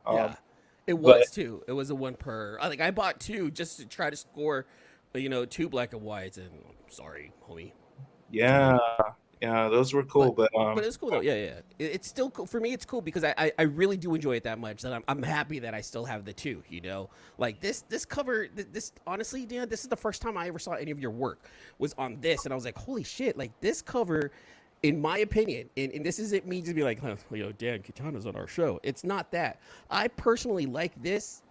It was 2. It was a 1 per. I bought 2 just to try to score, 2 black and whites. And sorry, homie. Yeah, those were cool, but it's cool though. Yeah. It's still cool for me. It's cool because I really do enjoy it that much that I'm happy that I still have the 2. Like this cover. This honestly, Dan, this is the first time I ever saw any of your work was on this, and I was like, holy shit! Like, this cover, in my opinion, and this isn't me to be like, Dan Quintana's on our show. It's not that. I personally like this.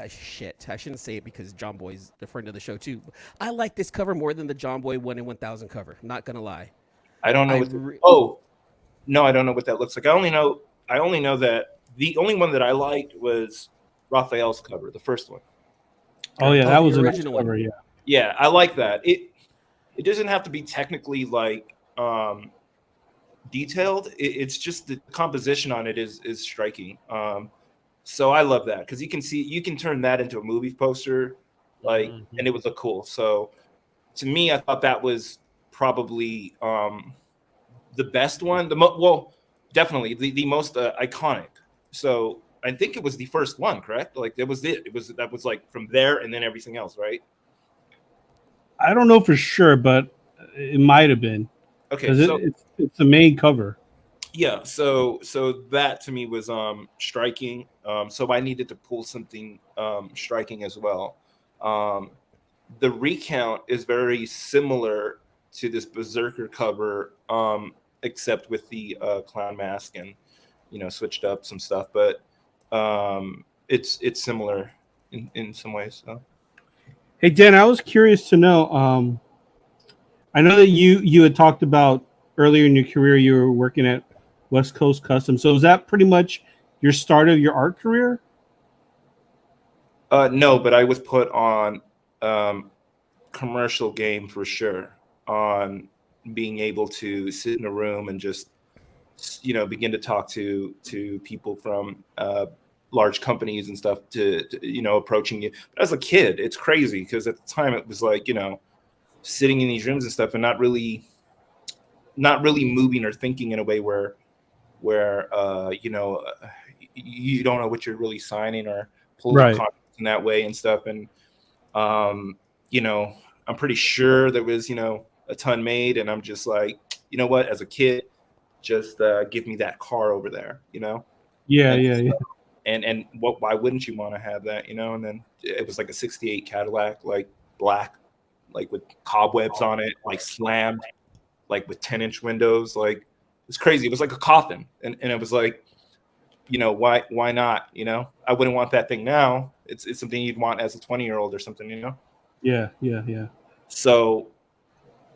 Shit, I shouldn't say it because John Boy's the friend of the show too. I like this cover more than the John Boy 1 in 1000 cover. I'm not gonna lie. I don't know. No, I don't know what that looks like. I only know that the only one that I liked was Raphael's cover, the first one. Oh yeah, that was the an original cover. one. Yeah. Yeah, I like that. It doesn't have to be technically like detailed. It's just the composition on it is striking. So I love that, because you can turn that into a movie poster, like, and it would look cool. So to me, I thought that was probably the best one. Definitely the most iconic. So I think it was the first one, correct? Like, that was like from there and then everything else, right? I don't know for sure, but it might have been. Okay, so it's the main cover. Yeah, so that to me was striking. So I needed to pull something striking as well. The recount is very similar to this Berserker cover, except with the clown mask and switched up some stuff, but it's similar in some ways. So. Hey Dan, I was curious to know. I know that you had talked about earlier in your career you were working at West Coast Custom. So is that pretty much your start of your art career? No, but I was put on commercial game for sure, on being able to sit in a room and just begin to talk to people from large companies and stuff to approaching you. But as a kid, it's crazy, because at the time it was like sitting in these rooms and stuff and not really moving or thinking in a way where you don't know what you're really signing or pulling contracts in that way and stuff. And I'm pretty sure there was a ton made, and I'm just like, you know what, as a kid, just give me that car over there, Yeah. And why wouldn't you want to have that, And then it was like a 68 Cadillac, like black, like with cobwebs on it, like slammed, like with 10-inch windows. Like, it's crazy. It was like a coffin. And it was like, why not? I wouldn't want that thing now. It's something you'd want as a 20-year-old or something, Yeah. So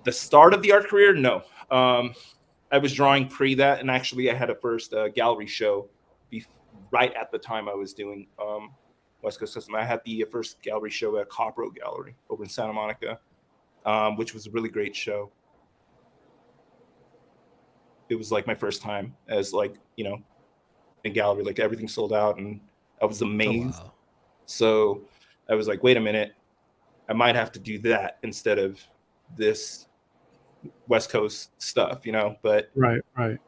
the start of the art career, no. I was drawing pre that, and actually I had a first gallery show right at the time I was doing West Coast Custom. I had the first gallery show at Copro Gallery over in Santa Monica, which was a really great show. it was like my first time as like, you know, in gallery, like everything sold out, and I was amazed. Oh, wow. So I was like, wait a minute, I might have to do that instead of this West Coast stuff, you know, but Right.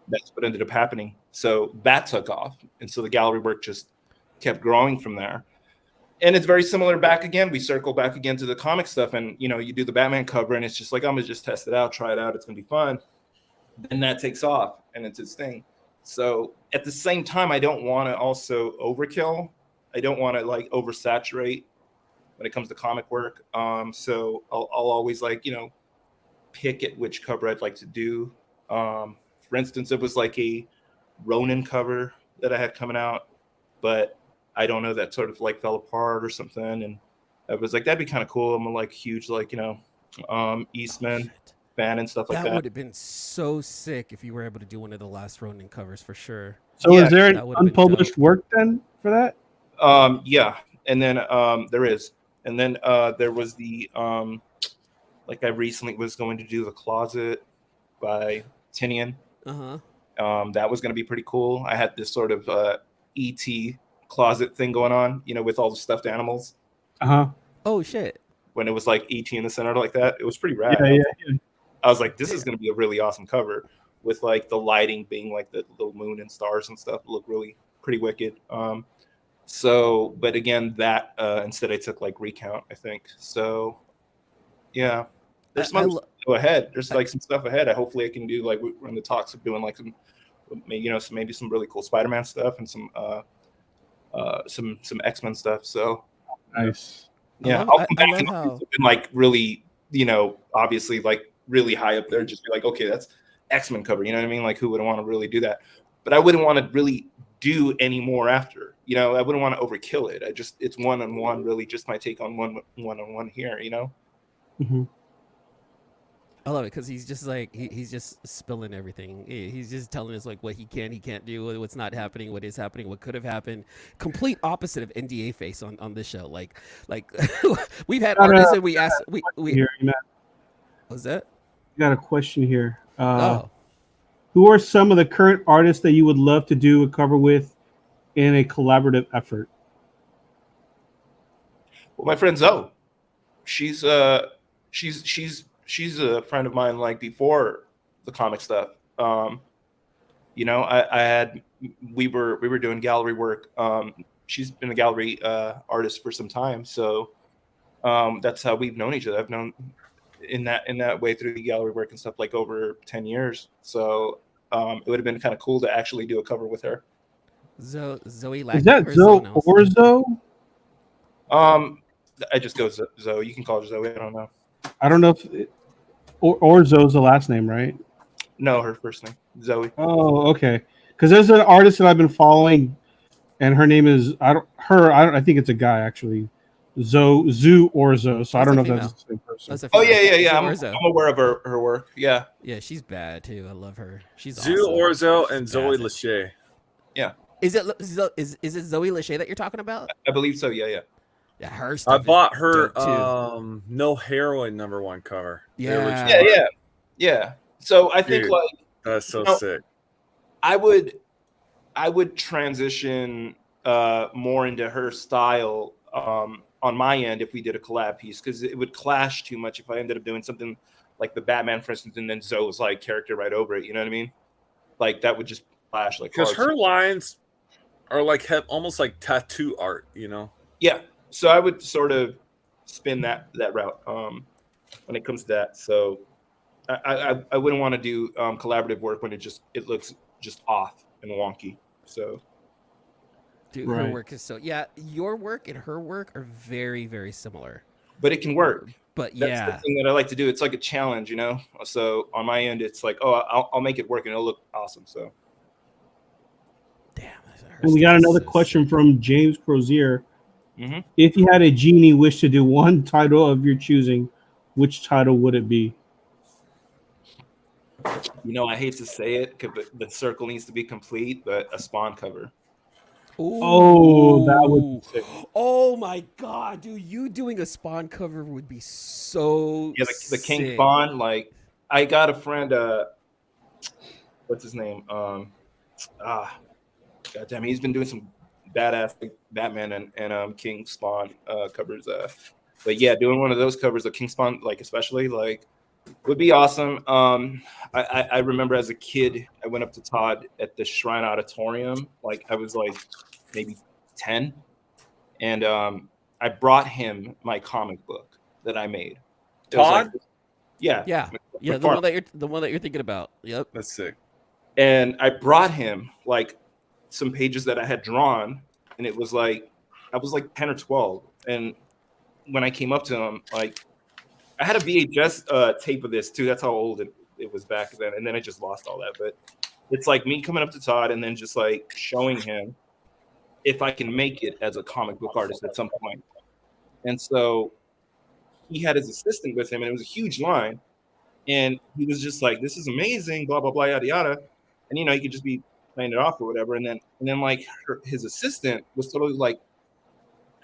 that's what ended up happening. So that took off. And so the gallery work just kept growing from there. And it's very similar back again. We circle back again to the comic stuff, and you know, you do the Batman cover and it's just like, I'm gonna just test it out, try it out, it's gonna be fun. Then that takes off and it's its thing. So at the same time, I don't want to also overkill. I don't want to like oversaturate when it comes to comic work. So I'll always like, you know, pick at which cover I'd like to do. For instance, it was like a Ronin cover that I had coming out, but I don't know, that sort of like fell apart or something. And I was like, that'd be kind of cool. I'm a like huge, like, you know, Eastman fan and stuff like That that. would have been so sick if you were able to do one of the last Ronin covers for sure. So Yeah, is there an that would've been unpublished work then for that? Yeah. And then there is. And then there was the like I recently was going to do The Closet by Tinian. That was going to be pretty cool. I had this sort of ET closet thing going on, you know, with all the stuffed animals. Oh shit. When it was like ET in the center like that, it was pretty rad. Yeah. I was like, this is going to be a really awesome cover with like the lighting being like the little moon and stars and stuff. It looked really pretty wicked. So, but again, that instead I took like Recount, I think. So, yeah, there's some go ahead. There's like some stuff ahead. Hopefully I can do, like, we're in the talks of doing like some, you know, some, maybe some really cool Spider-Man stuff and some X-Men stuff. So Nice. yeah, I'll come back and like really, you know, obviously like really high up there and just be like, okay, that's X-Men cover. You know what I mean? Like, who would want to really do that? But I wouldn't want to really do any more after, you know, I wouldn't want to overkill it. It's one-on-one, really just my take on one-on-one here, you know? Mm-hmm. I love it because he's just like he's just spilling everything. He's just telling us like what he can't do, what's not happening, what is happening, what could have happened. Complete opposite of NDA face on this show. Like we've had artists and we asked we here, what's that? Got a question here. Who are some of the current artists that you would love to do a cover with in a collaborative effort? Well, my friend Zoe, she's a friend of mine, like before the comic stuff. You know, we were doing gallery work. She's been a gallery artist for some time, so that's how we've known each other. I've known in that way through the gallery work and stuff, like over 10 years. So it would have been kind of cool to actually do a cover with her. Zoe Is that Zoe or Zoe? I just go Zoe. You can call her Zoe. I don't know. I don't know if or Zoe's the last name, right? No, her first name, Zoe. Oh, okay. Because there's an artist that I've been following, and her name is I think it's a guy actually, Zoo or Zoe. So I don't know if that's the same person. Oh yeah. I'm aware of her work. Yeah. Yeah, she's bad too. I love her. She's Zoo awesome. Orzo and Zoe Lachey. Yeah. Is it Zoe Lachey that you're talking about? I believe so. Yeah. Yeah, her stuff. I bought her No Heroin #1 cover. Yeah. So I think, like, that's so sick. I would transition more into her style on my end if we did a collab piece, because it would clash too much if I ended up doing something like the Batman, for instance, and then Zoe's like character right over it. You know what I mean? Like that would just clash. Like, because her lines are like almost like tattoo art. You know? Yeah. So I would sort of spin that route when it comes to that. So I wouldn't want to do collaborative work when it looks just off and wonky. So, dude, her work is your work and her work are very, very similar. But it can work. But that's the thing that I like to do. It's like a challenge, you know. So on my end, it's like, I'll make it work and it'll look awesome. So. Damn. And we got another question from James Crozier. Mm-hmm. If you had a genie wish to do one title of your choosing, which title would it be? You know, I hate to say it because the circle needs to be complete, but a Spawn cover. Ooh. Oh, that would be sick. Oh my god, dude! You doing a Spawn cover would be so the King Spawn. Like, I got a friend. what's his name? God damn, he's been doing some badass Batman and King Spawn covers. But yeah, doing one of those covers of King Spawn, like especially like, would be awesome. I remember as a kid, I went up to Todd at the Shrine Auditorium. Like I was like maybe 10, and I brought him my comic book that I made. It was Todd? like, yeah, Yeah, yeah, the one that you're thinking about. Yep. That's sick. And I brought him like some pages that I had drawn, and it was like I was like 10 or 12, and when I came up to him, like I had a VHS tape of this too. That's how old it was back then, and then I just lost all that. But it's like me coming up to Todd and then just like showing him if I can make it as a comic book artist at some point. And so he had his assistant with him, and it was a huge line, and he was just like, "This is amazing," blah blah blah, yada yada, and you know, he could just be playing it off or whatever, and then like his assistant was totally like,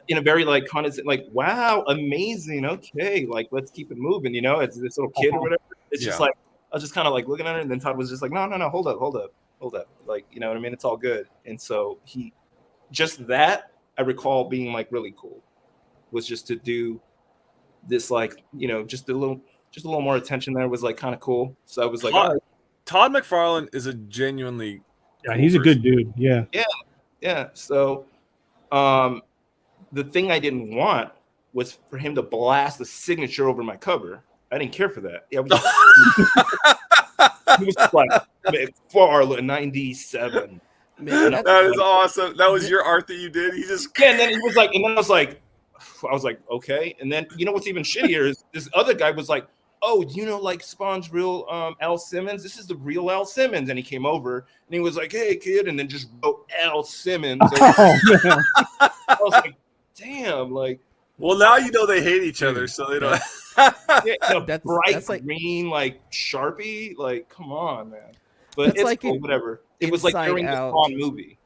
in a very like condescending, like, "Wow, amazing, okay, like let's keep it moving," you know, it's this little kid or whatever. It's just like I was just kind of like looking at her, and then Todd was just like, "No, hold up, like, you know what I mean? It's all good." And so he just that I recall being like really cool was just to do this, like, you know, just a little more attention there was like kind of cool. So I was like, all right. Todd McFarlane is a genuinely Yeah, he's a good dude. Yeah. Yeah. So the thing I didn't want was for him to blast the signature over my cover. I didn't care for that. Yeah, he was just like far 97. Man, that is awesome. That was your art that you did. He just and then he was like, and then I was like, okay. And then you know what's even shittier is this other guy was like, "Oh, you know, like Spawn's real Al Simmons. This is the real Al Simmons." And he came over and he was like, "Hey, kid," and then just wrote Al Simmons. I was like, damn, like. Well, now you know they hate each other, so they don't. That's bright like, green, like Sharpie. Like, come on, man. But it's like cool, whatever. It was like during the Spawn movie.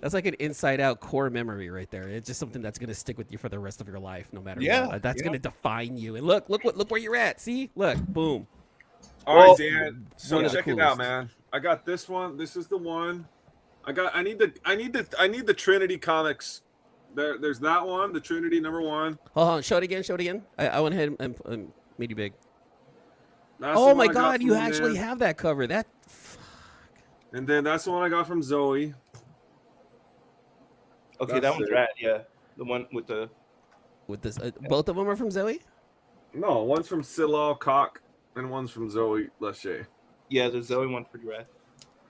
That's like an inside-out core memory right there. It's just something that's gonna stick with you for the rest of your life, no matter what. That's gonna define you. And look where you're at. See, look, boom. All right, Dan. So check it out, man. I got this one. This is the one. I need the Trinity Comics. There's that one, the Trinity #1. Hold on, show it again. I went ahead and made you big. That's oh my God, you actually have that cover. That. And then that's the one I got from Zoe. Okay, that one's rad. Yeah, the one with this. Both of them are from Zoe. No, one's from Silal Cock and one's from Zoe Lachey. Yeah, the Zoe one's pretty rad.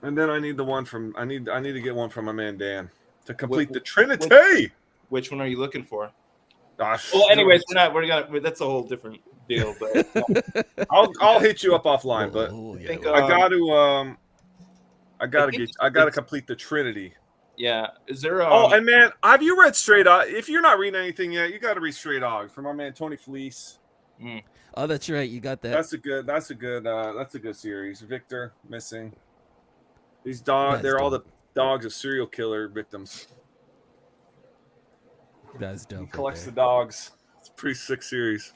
And then I need the one from I need to get one from my man Dan to complete the Trinity. Which one are you looking for? Gosh. Well, anyways, that's a whole different deal. But I'll hit you up offline. But I gotta complete the Trinity. Yeah. Is there? And man, have you read Stray Dogs? If you're not reading anything yet, you got to read Stray Dogs from our man Tony Fleece. Mm. Oh, that's right. You got that. That's a good series. Victor missing. These dogs. They're all the dogs of serial killer victims. That's dope. He collects the dogs. It's a pretty sick series.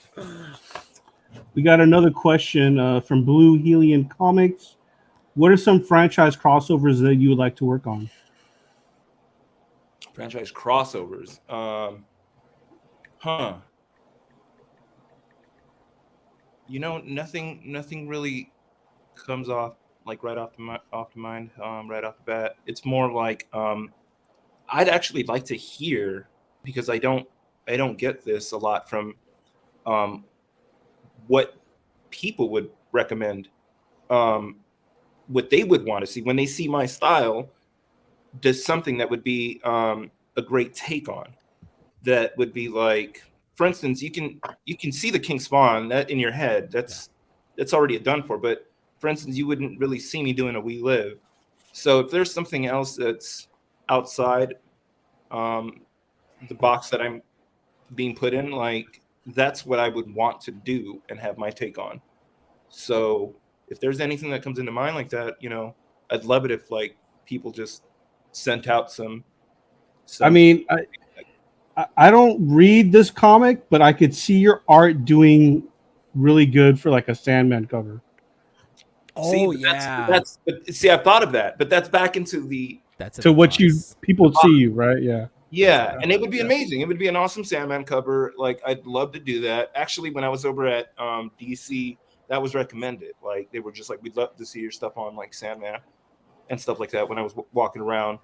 We got another question from Blue Helium Comics. What are some franchise crossovers that you would like to work on? Franchise crossovers. You know, nothing really comes off like right off the mind, right off the bat. It's more like I'd actually like to hear, because I don't get this a lot from what people would recommend, what they would want to see when they see my style. Does something that would be a great take on that would be like, for instance, you can see the King Spawn that in your head. That's already done for. But for instance, you wouldn't really see me doing a We Live. So if there's something else that's outside the box that I'm being put in, like, that's what I would want to do and have my take on. So if there's anything that comes into mind like that, you know, I'd love it if like people just sent out some. I mean, I don't read this comic, but I could see your art doing really good for like a Sandman cover. Oh see, yeah, but see, I've thought of that, but that's back into the that's To what you box. people see you, right? Yeah. yeah, and it would be amazing. It would be an awesome Sandman cover. Like I'd love to do that. Actually, when I was over at DC, that was recommended. Like they were just like, we'd love to see your stuff on like Sandman and stuff like that. When I was walking around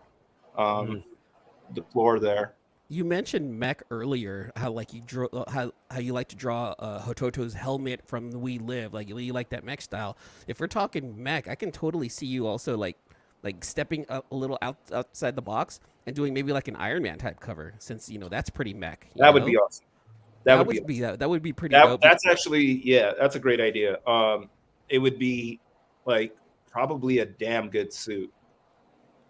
the floor there. You mentioned mech earlier, how like you draw, how you like to draw Hototo's helmet from the We Live, like you like that mech style. If we're talking mech, I can totally see you also like stepping up a little outside the box and doing maybe like an Iron Man type cover, since that's pretty mech. That would be awesome. That would be that would be pretty dope. that's actually that's a great idea. It would be like probably a damn good suit.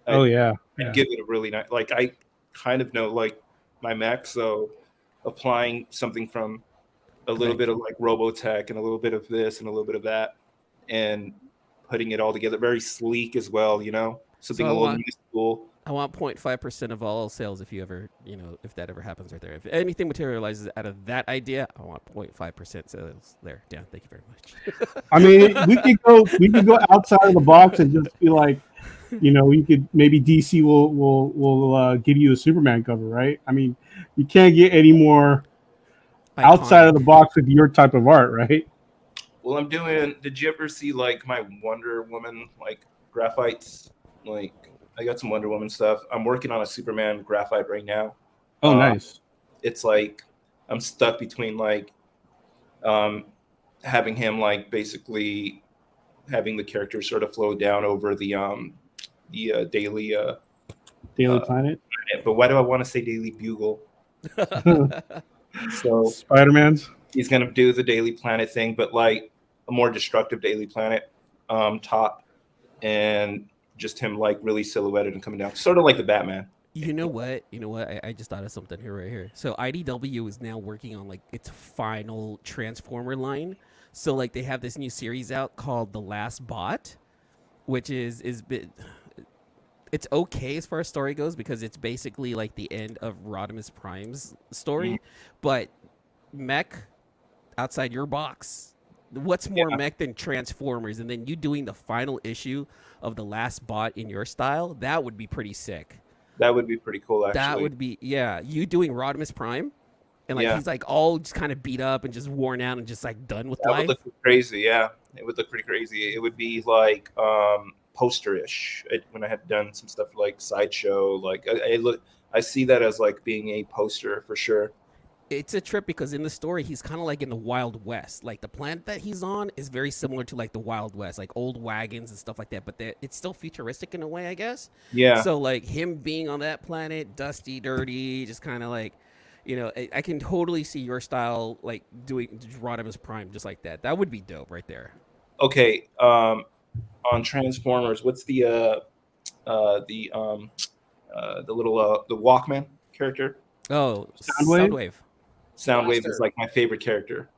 Oh yeah. I'd give it a really nice. Like I kind of know like my mech, so applying something from a little bit of like Robotech and a little bit of this and a little bit of that, and putting it all together, very sleek as well. Something a little cool. I want 0.5% of all sales if you ever, if that ever happens right there. If anything materializes out of that idea, I want 0.5% sales there. Dan, thank you very much. I mean, we could go outside of the box and just be like, you could maybe DC will give you a Superman cover, right? I mean, you can't get any more outside of the box with your type of art, right? Well, I'm doing. Did you ever see like my Wonder Woman like graphites? Like I got some Wonder Woman stuff. I'm working on a Superman graphite right now. Oh, nice. It's like I'm stuck between like having him like basically having the character sort of flow down over the Daily Planet. But why do I want to say Daily Bugle? So Spider-Man's. He's gonna do the Daily Planet thing, but like a more destructive Daily Planet top, and just him like really silhouetted and coming down, sort of like the Batman. You know what? I just thought of something here right here. So IDW is now working on like its final Transformer line. So like they have this new series out called The Last Bot, which is it's okay as far as story goes, because it's basically like the end of Rodimus Prime's story, but mech outside your box. What's more mech than Transformers? And then you doing the final issue of The Last Bot in your style, that would be pretty sick. That would be pretty cool, actually. That would be, you doing Rodimus Prime, and like he's like all just kind of beat up and just worn out and just like done with life. That would look crazy, yeah. It would look pretty crazy. It would be like poster-ish when I had done some stuff like Sideshow. Like I see that as like being a poster for sure. It's a trip because in the story he's kind of like in the Wild West. Like the planet that he's on is very similar to like the Wild West, like old wagons and stuff like that. But it's still futuristic in a way, I guess. Yeah. So like him being on that planet, dusty, dirty, just kind of like, I can totally see your style like doing Rodimus Prime just like that. That would be dope right there. Okay. On Transformers, what's the little the Walkman character? Oh, Soundwave. Soundwave is like my favorite character,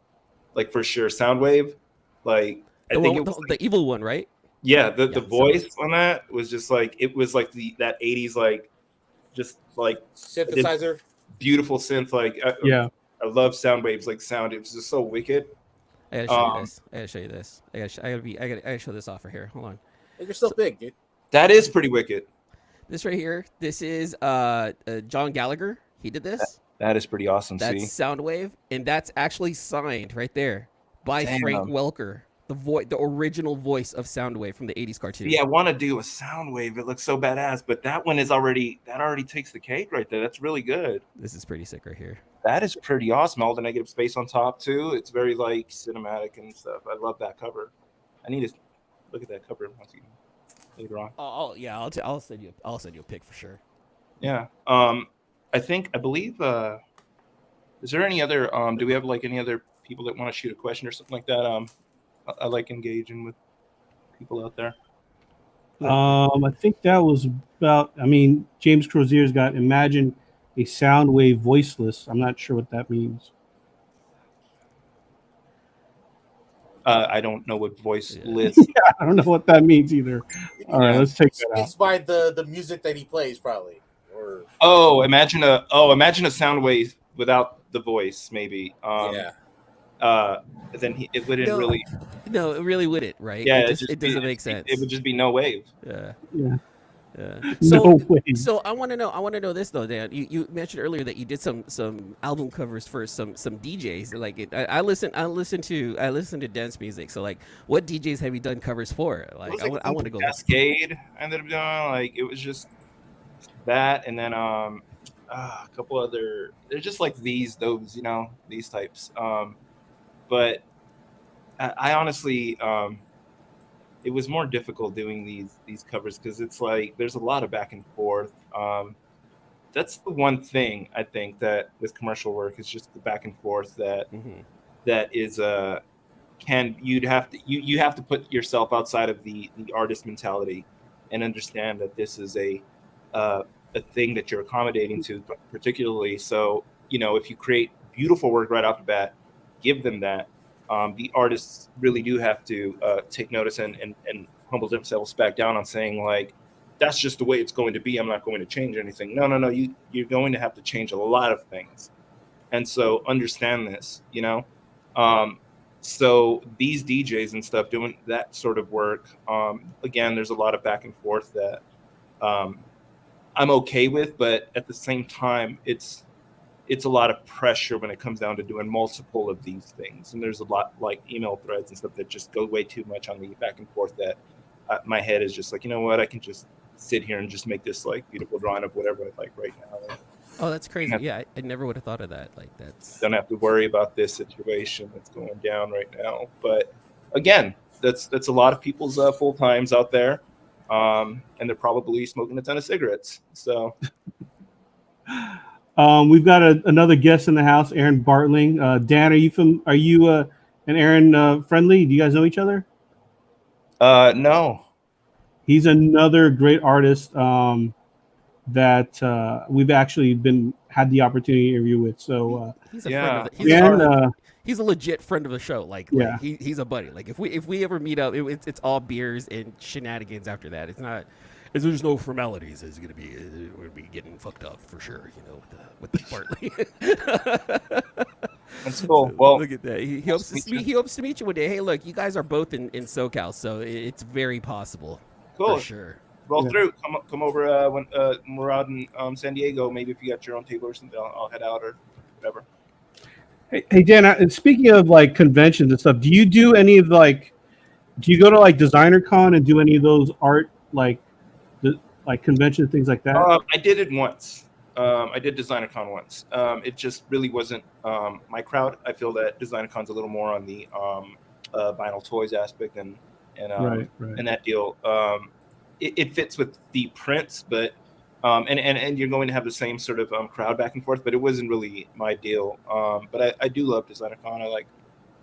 like for sure. Soundwave, like I think it was the evil one, right? Yeah, the voice on that was just like it was like that 80s like just like synthesizer, beautiful synth. Like I love Soundwave's like sound. It was just so wicked. I gotta show you this. I gotta show this off right here. Hold on. You're so big, dude. That is pretty wicked. This right here. This is John Gallagher. He did this. That is pretty awesome. That's Soundwave, and that's actually signed right there by Frank Welker, the original voice of Soundwave from the 80s cartoon. Yeah, I want to do a Soundwave. It looks so badass, but that one already takes the cake right there. That's really good. This is pretty sick right here. That is pretty awesome. All the negative space on top too. It's very like cinematic and stuff. I love that cover. I need to look at that cover later on. Oh yeah, I'll send you a pic for sure. Yeah. I believe. Is there any other? Do we have like any other people that want to shoot a question or something like that? I like engaging with people out there. I think that was about. I mean, James Crozier's got imagine a Soundwave voiceless. I'm not sure what that means. I don't know what voiceless. Yeah, I don't know what that means either. All right, let's take that out. It's by the music that he plays, probably. Imagine a Soundwave without the voice, maybe. then it wouldn't No, really. no, it really wouldn't, right? Yeah, It doesn't make sense. It would just be no wave. Yeah. Yeah. Yeah. No way. So I want to know this though, Dan. You mentioned earlier that you did some album covers for some DJs. Like I listen to dance music. So like, what DJs have you done covers for? Like I want to go. Cascade. I ended up doing like it was just that, and then a couple other. They're just like these types. But I honestly it was more difficult doing these covers because it's like there's a lot of back and forth. That's the one thing I think that with commercial work is just the back and forth that that is you have to put yourself outside of the artist mentality and understand that this is a thing that you're accommodating to particularly. So if you create beautiful work right off the bat, give them that. The artists really do have to take notice and humble themselves back down on saying like, that's just the way it's going to be. I'm not going to change anything. No. You're going to have to change a lot of things. And so understand this, so these DJs and stuff doing that sort of work, again, there's a lot of back and forth that I'm okay with, but at the same time, it's a lot of pressure when it comes down to doing multiple of these things. And there's a lot like email threads and stuff that just go way too much on the back and forth that my head is just like, you know what, I can just sit here and just make this like beautiful drawing of whatever I like right now. Oh, that's crazy. Yeah, I never would have thought of that. Like that's don't have to worry about this situation that's going down right now. But again, that's a lot of people's full times out there. And they're probably smoking a ton of cigarettes. So we've got another guest in the house, Aaron Bartling. Dan, are you and Aaron friendly? Do you guys know each other? No. He's another great artist that we've actually had the opportunity to interview with. So he's a yeah, friend of he's a legit friend of the show. Like he's a buddy. Like if we ever meet up, it's all beers and shenanigans after that. It's not. There's no formalities. It's gonna be we're gonna be getting fucked up for sure. With the Bartley. That's cool. Well, look at that. He hopes to meet you one day. Hey, look, you guys are both in SoCal, so it's very possible. Cool. For sure. Roll through. Come over when we're out in San Diego. Maybe if you got your own table or something, I'll head out or whatever. Hey Dan. Speaking of like conventions and stuff, do you do any of do you go to like Designer Con and do any of those art like convention things like that? I did it once. I did Designer Con once. It just really wasn't my crowd. I feel that Designer Con's a little more on the vinyl toys aspect and right. and that deal. It fits with the prints, but and you're going to have the same sort of crowd back and forth, but it wasn't really my deal. But I do love Designer Con. I like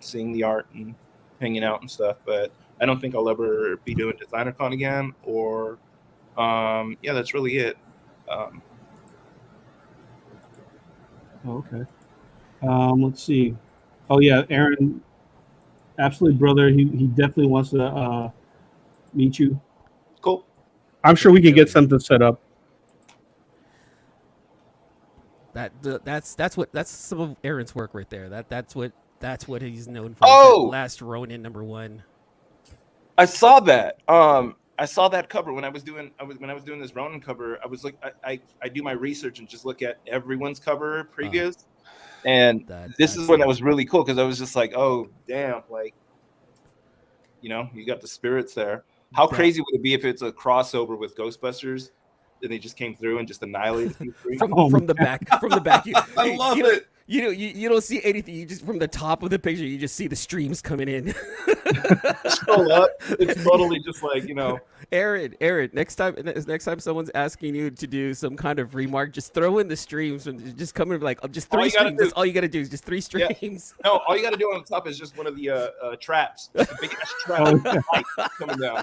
seeing the art and hanging out and stuff, but I don't think I'll ever be doing Designer Con again or that's really it. Okay. Let's see. Oh yeah, Aaron, absolutely, brother. He definitely wants to meet you. Cool. I'm sure we can get something set up. That's some of Aaron's work right there. That's what he's known for. Oh, Last Ronin #1. I saw that. I saw that cover when I was doing this Ronin cover. I was like, I do my research and just look at everyone's cover previous, and this is when that was really cool because I was just like, oh damn, like, you got the spirits there. How crazy would it be if it's a crossover with Ghostbusters and they just came through and just annihilated from the back? I love it. You don't see anything. You just from the top of the picture, you just see the streams coming in. Show up. It's totally just like Aaron. Next time someone's asking you to do some kind of remark, just throw in the streams and just come in like just 3 streams. That's all you gotta do is just 3 streams. Yeah. No, all you gotta do on the top is just one of the traps, just a big ass trap coming down.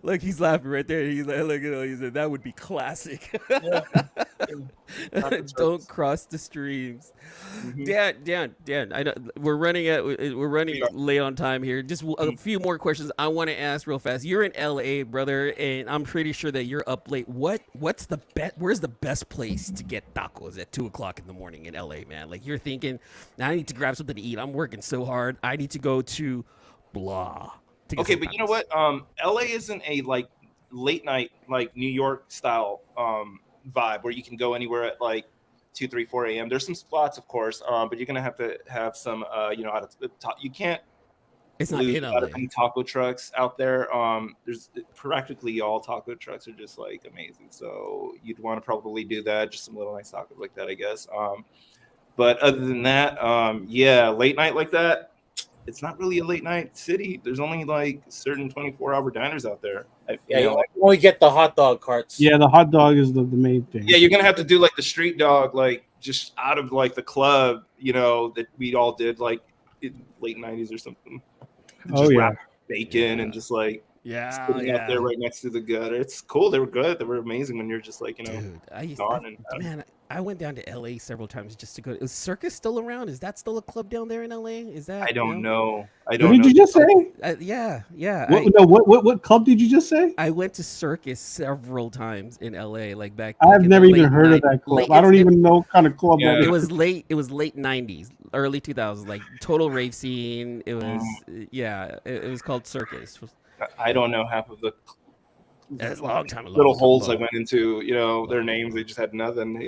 Look, he's laughing right there. He's like, look, he said that would be classic. Yeah. Don't cross the streams. Dan. I know we're running Yeah. late on time here. Just a few more questions I want to ask real fast. You're in LA, brother, and I'm pretty sure that you're up late. What's the best? Where's the best place to get tacos at 2:00 in the morning in LA, man? Like you're thinking, I need to grab something to eat. I'm working so hard. I need to go to blah. to get Okay, some but you know tacos. what? LA isn't a like late night like New York style vibe where you can go anywhere at like 2, 3, 4 a.m. There's some spots, of course, but you're gonna have to have some you can't It's not lose in out LA. of any taco trucks out there. There's practically all taco trucks are just like amazing. So you'd want to probably do that, just some little nice tacos like that, I guess. But other than that, yeah, late night like that, it's not really a late night city. There's only like certain 24-hour diners out there. Yeah, you only get the hot dog carts. Yeah, the hot dog is the main thing. Yeah, you're gonna have to do like the street dog, like just out of like the club, that we all did like in late '90s or something. Oh, Just yeah. wrap bacon and just like sitting out there right next to the gutter. It's cool. They were good. They were amazing when you're just like Dude, gone. I went down to LA several times just to go. Is Circus still around? Is that still a club down there in LA? Is that? I don't know. I What don't did know. you just say? Yeah. What club did you just say? I went to Circus several times in LA, like back. I've in never the even late heard of night- that club. late- I don't it's- even know what kind of club Yeah. that is. It was late '90s, early 2000s, like total rave scene. It was it was called Circus. I don't know half of the That's a long time ago. little holes I went into. Their names. They just had nothing.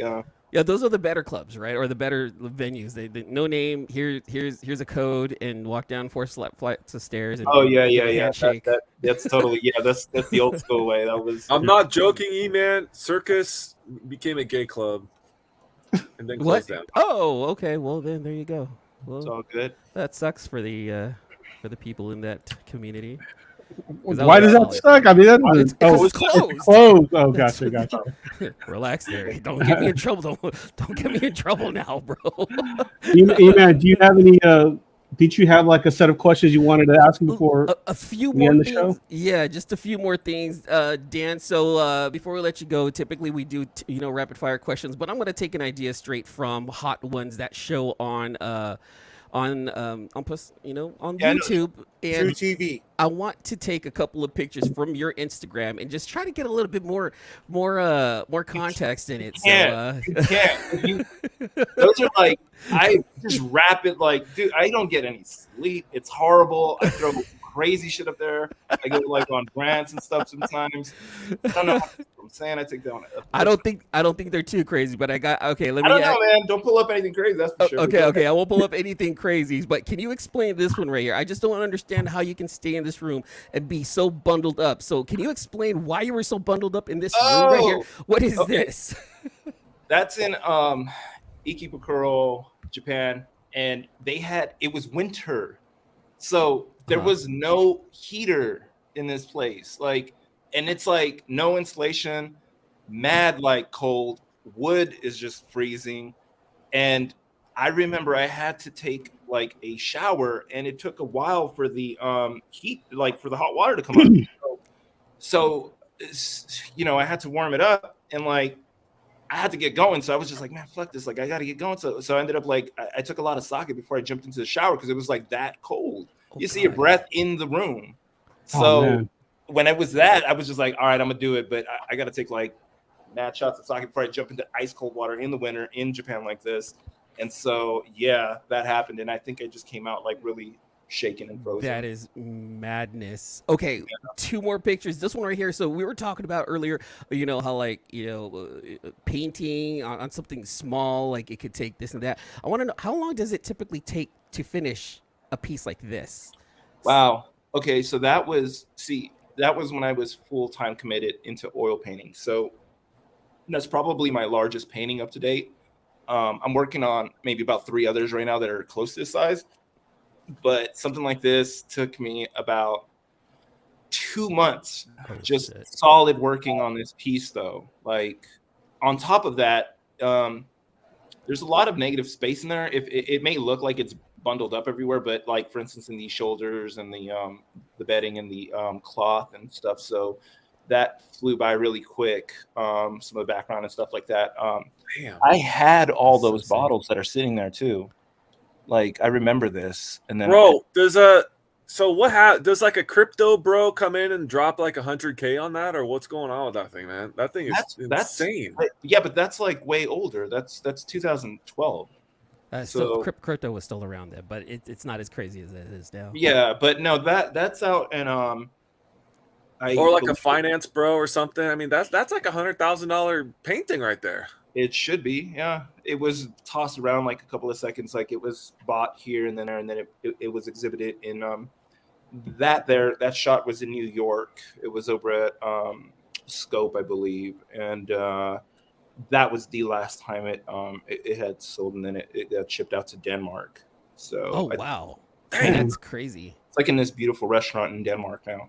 Yeah, those are the better clubs, right? Or the better venues. They no name. Here's a code, and walk down 4 flights of stairs. And Oh yeah. give a handshake. That's totally that's the old school way. That was. I'm not joking, E-Man. Circus became a gay club and then What? closed down. Oh, okay. Well, then there you go. It's Well, all good. that sucks for the people in that community. Why does that suck? I mean, It's closed. closed. Oh, gotcha. Relax there. Don't get me in trouble. Don't get me in trouble now, bro. Eman, do you have any? Did you have like a set of questions you wanted to ask him before? A few we more end the things. show? Yeah, just a few more things, Dan. So before we let you go, typically we do rapid fire questions, but I'm going to take an idea straight from hot ones that show on YouTube. True And TV. I want to take a couple of pictures from your Instagram and just try to get a little bit more context in it. You can't. Those are like I just wrap it like, dude. I don't get any sleep. It's horrible. I throw crazy shit up there. I go like on rants and stuff sometimes. I don't know what I'm saying. I take down. I don't think they're too crazy, but I don't know, man. Don't pull up anything crazy. That's for sure. Okay. I won't pull up anything crazy, but can you explain this one right here? I just don't understand how you can stay in this room and be so bundled up. So can you explain why you were so bundled up in this room right here? What is this? That's in Ikebukuro, Japan, and it was winter, so there was no heater in this place. And it's like no insulation, mad like cold. Wood is just freezing, and I remember I had to take like a shower, and it took a while for the heat, like for the hot water to come up. So I had to warm it up, and like I had to get going. So I was just like, man, fuck this. Like I got to get going. So I ended up like I took a lot of sake before I jumped into the shower because it was like that cold. You see your breath in the room. So when it was that, I was just like, all right, I'm gonna do it, but I got to take like mad shots of sake before I jump into ice cold water in the winter in Japan like this. And so yeah, that happened, and I think I just came out like really shaken and frozen. That is madness. Okay, 2 more pictures. This one right here. So we were talking about earlier, how like painting on something small, like it could take this and that. I want to know, how long does it typically take to finish a piece like this? Wow. Okay, so that was when I was full-time committed into oil painting. So that's probably my largest painting up to date. I'm working on maybe about 3 others right now that are close to this size. But something like this took me about 2 months, solid working on this piece though. Like on top of that, there's a lot of negative space in there. If it may look like it's bundled up everywhere, but like for instance in the shoulders and the bedding and the cloth and stuff. So that flew by really quick. Some of the background and stuff like that. Damn. I had all That's so those sick. bottles that are sitting there too. Like I remember this, and then Bro, does like a crypto bro come in and drop like 100K on that, or what's going on with that thing, man? That thing is insane. Yeah, but that's like way older. That's 2012. So crypto was still around then, but it's not as crazy as it is now. Yeah, but no, that's out and or like a finance bro or something. I mean, that's like $100,000 painting right there. It should be, yeah. It was tossed around like a couple of seconds, like it was bought here and then there, and then it was exhibited in that shot was in New York. It was over at Scope, I believe, and that was the last time it had sold, and then it got shipped out to Denmark. So wow, Damn. That's crazy. It's like in this beautiful restaurant in Denmark now.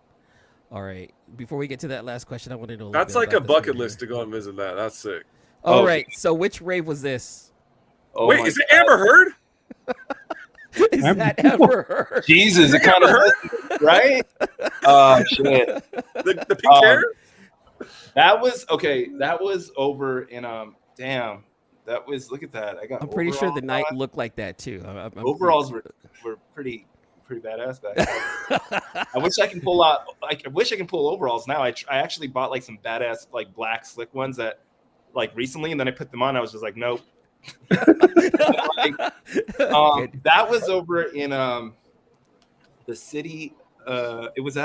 All right, before we get to that last question, I want to know. That's like a bucket list to go and visit that. That's sick. All right, so which rave was this? Oh wait, is it Amber Heard? Is that Amber Heard? Jesus, it kind of right? Oh shit. The pink hair? That was okay. That was over in damn. That was look at that. I'm pretty sure the night looked like that too. Overalls were pretty badass back then. I wish I can pull out. I wish I can pull overalls now. I actually bought like some badass like black slick ones that like recently, and then I put them on. I was just like, nope. Like, that was over in the city. It was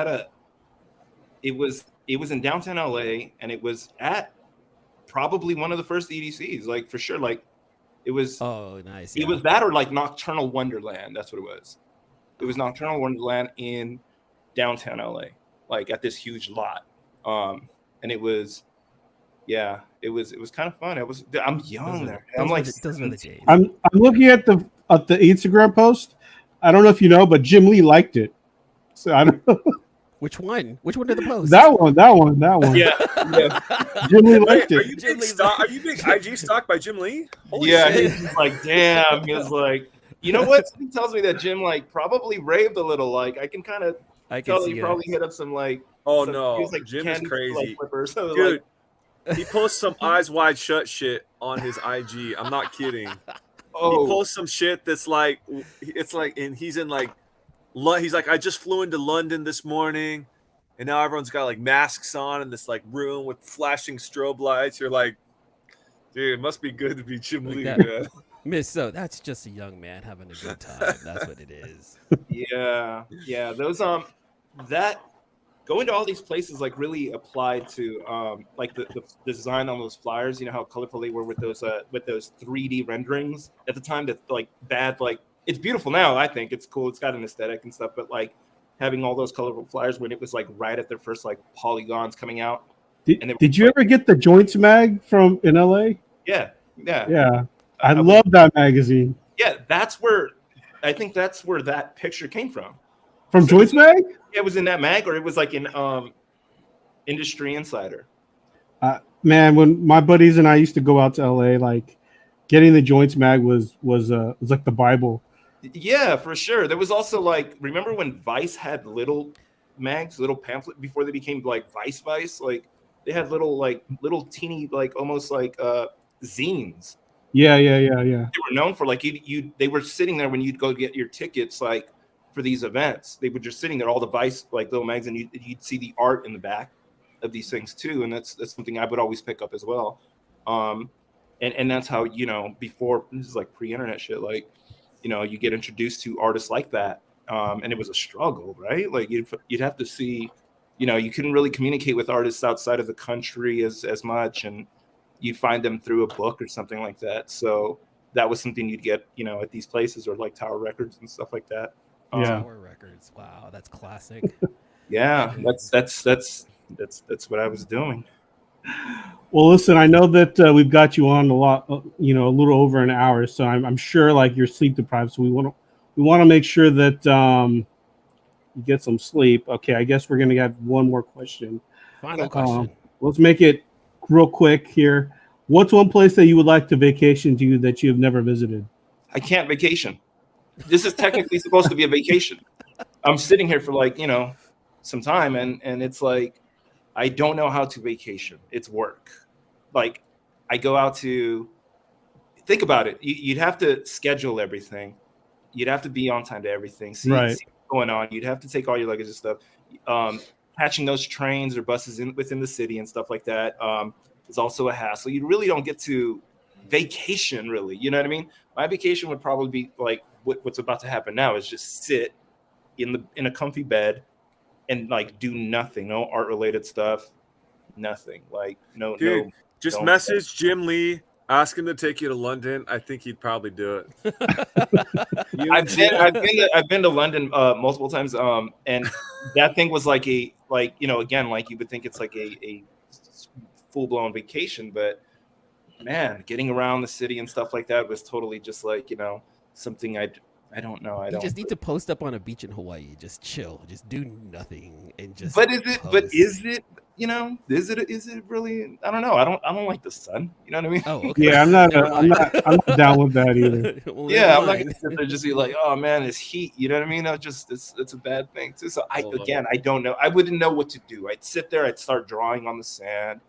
in downtown LA, and it was at probably one of the first EDCs, like for sure. Like it was. Oh, nice. It was that or like Nocturnal Wonderland. That's what it was. It was Nocturnal Wonderland in downtown LA, like at this huge lot. And it was. Yeah, it was kind of fun. I'm young there. I'm like, I'm looking at the Instagram post. I don't know if you know, but Jim Lee liked it. So I don't know. Which one? Which one did the post? That one. Yeah. Jim Lee liked it. Are you big IG stalked by Jim Lee? Holy shit. He's like, damn. He was like, you know what? He tells me that Jim like probably raved a little. Like I can kind of tell he probably hit up some like. Oh some, no, like Jim is crazy, so dude. Like, he posts some eyes wide shut shit on his IG. I'm not kidding. He posts some shit that's like, it's like, and he's in like, he's like, I just flew into London this morning, and now everyone's got like masks on in this like room with flashing strobe lights. You're like, dude, it must be good to be Jim Lee, man. Miss, so that's just a young man having a good time. That's what it is. Yeah. Those that. Going to all these places like really applied to like the design on those flyers. You know how colorful they were with those 3D renderings at the time. That like bad, like it's beautiful now. I think it's cool. It's got an aesthetic and stuff. But like having all those colorful flyers when it was like right at their first like polygons coming out. Did you ever get the Joints mag from in LA? Yeah. I love that magazine. Yeah, that's where that picture came from. From Joints mag? It was in that mag, or it was like in Industry Insider. Man, when my buddies and I used to go out to LA, like getting the Joints mag was like the Bible. Yeah, for sure. There was also like, remember when Vice had little mags, little pamphlet before they became like Vice? Like they had little teeny, like almost like zines. Yeah. They were known for like they were sitting there when you'd go get your tickets, like. For these events, they were just sitting there, all the Vice like little mags, and you'd see the art in the back of these things too, and that's something I would always pick up as well. And that's how before this is like pre-internet shit, like you get introduced to artists like that, and it was a struggle, right? Like you'd have to see, you couldn't really communicate with artists outside of the country as much, and you'd find them through a book or something like that. So that was something you'd get at these places, or like Tower Records and stuff like that. Tower Records. Wow, that's classic. Yeah, that's what I was doing. Well, listen, I know that we've got you on a lot, a little over an hour, so I'm sure like you're sleep deprived. So we want to make sure that you get some sleep. Okay, I guess we're gonna have one more question. Final question. Let's make it real quick here. What's one place that you would like to vacation to that you have never visited? I can't vacation. This is technically supposed to be a vacation. I'm sitting here for like, some time, and it's like I don't know how to vacation. It's work. Like I go out to think about it. You'd have to schedule everything. You'd have to be on time to everything. See what's going on. You'd have to take all your luggage and stuff. Catching those trains or buses within the city and stuff like that is also a hassle. You really don't get to vacation, really. You know what I mean? My vacation would probably be like what's about to happen now is just sit in a comfy bed and like do nothing, no art related stuff, nothing. Like no. Just message Jim Lee. Ask him to take you to London. I think he'd probably do it. I've been to London multiple times. And that thing was like again, like you would think it's like a full blown vacation, but man, getting around the city and stuff like that was totally just like, something I don't know. You just need to post up on a beach in Hawaii, just chill, just do nothing, and just. But is it? Is it really? I don't know. I don't like the sun. You know what I mean? Oh, okay. Yeah, I'm not down with that either. Well, yeah, I'm not gonna sit there just be like, oh man, it's heat. You know what I mean? It's a bad thing too. So I don't know. I wouldn't know what to do. I'd sit there. I'd start drawing on the sand,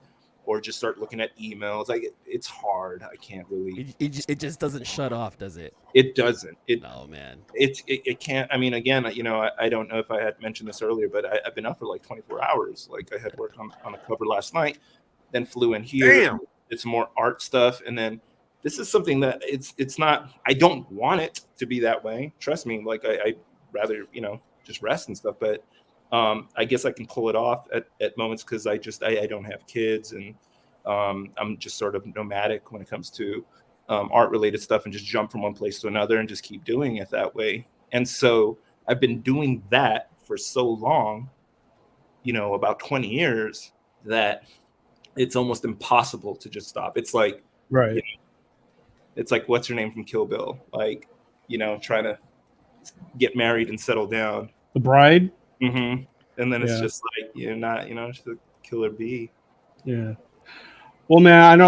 or just start looking at emails. Like it's hard. I can't really. It just doesn't shut off, does it? It doesn't. Oh man. It can't. I mean, again, I don't know if I had mentioned this earlier, but I've been up for like 24 hours. Like I had work on a cover last night, then flew in here. Damn. It's more art stuff, and then this is something that it's not. I don't want it to be that way. Trust me. Like I rather just rest and stuff, but. I guess I can pull it off at moments because I don't have kids and I'm just sort of nomadic when it comes to art related stuff and just jump from one place to another and just keep doing it that way. And so I've been doing that for so long, about 20 years that it's almost impossible to just stop. It's like, right. It's like, what's her name from Kill Bill? Like, trying to get married and settle down. The Bride. Mm-hmm. And then it's just like you're not, she's a killer bee. Yeah. Well, man,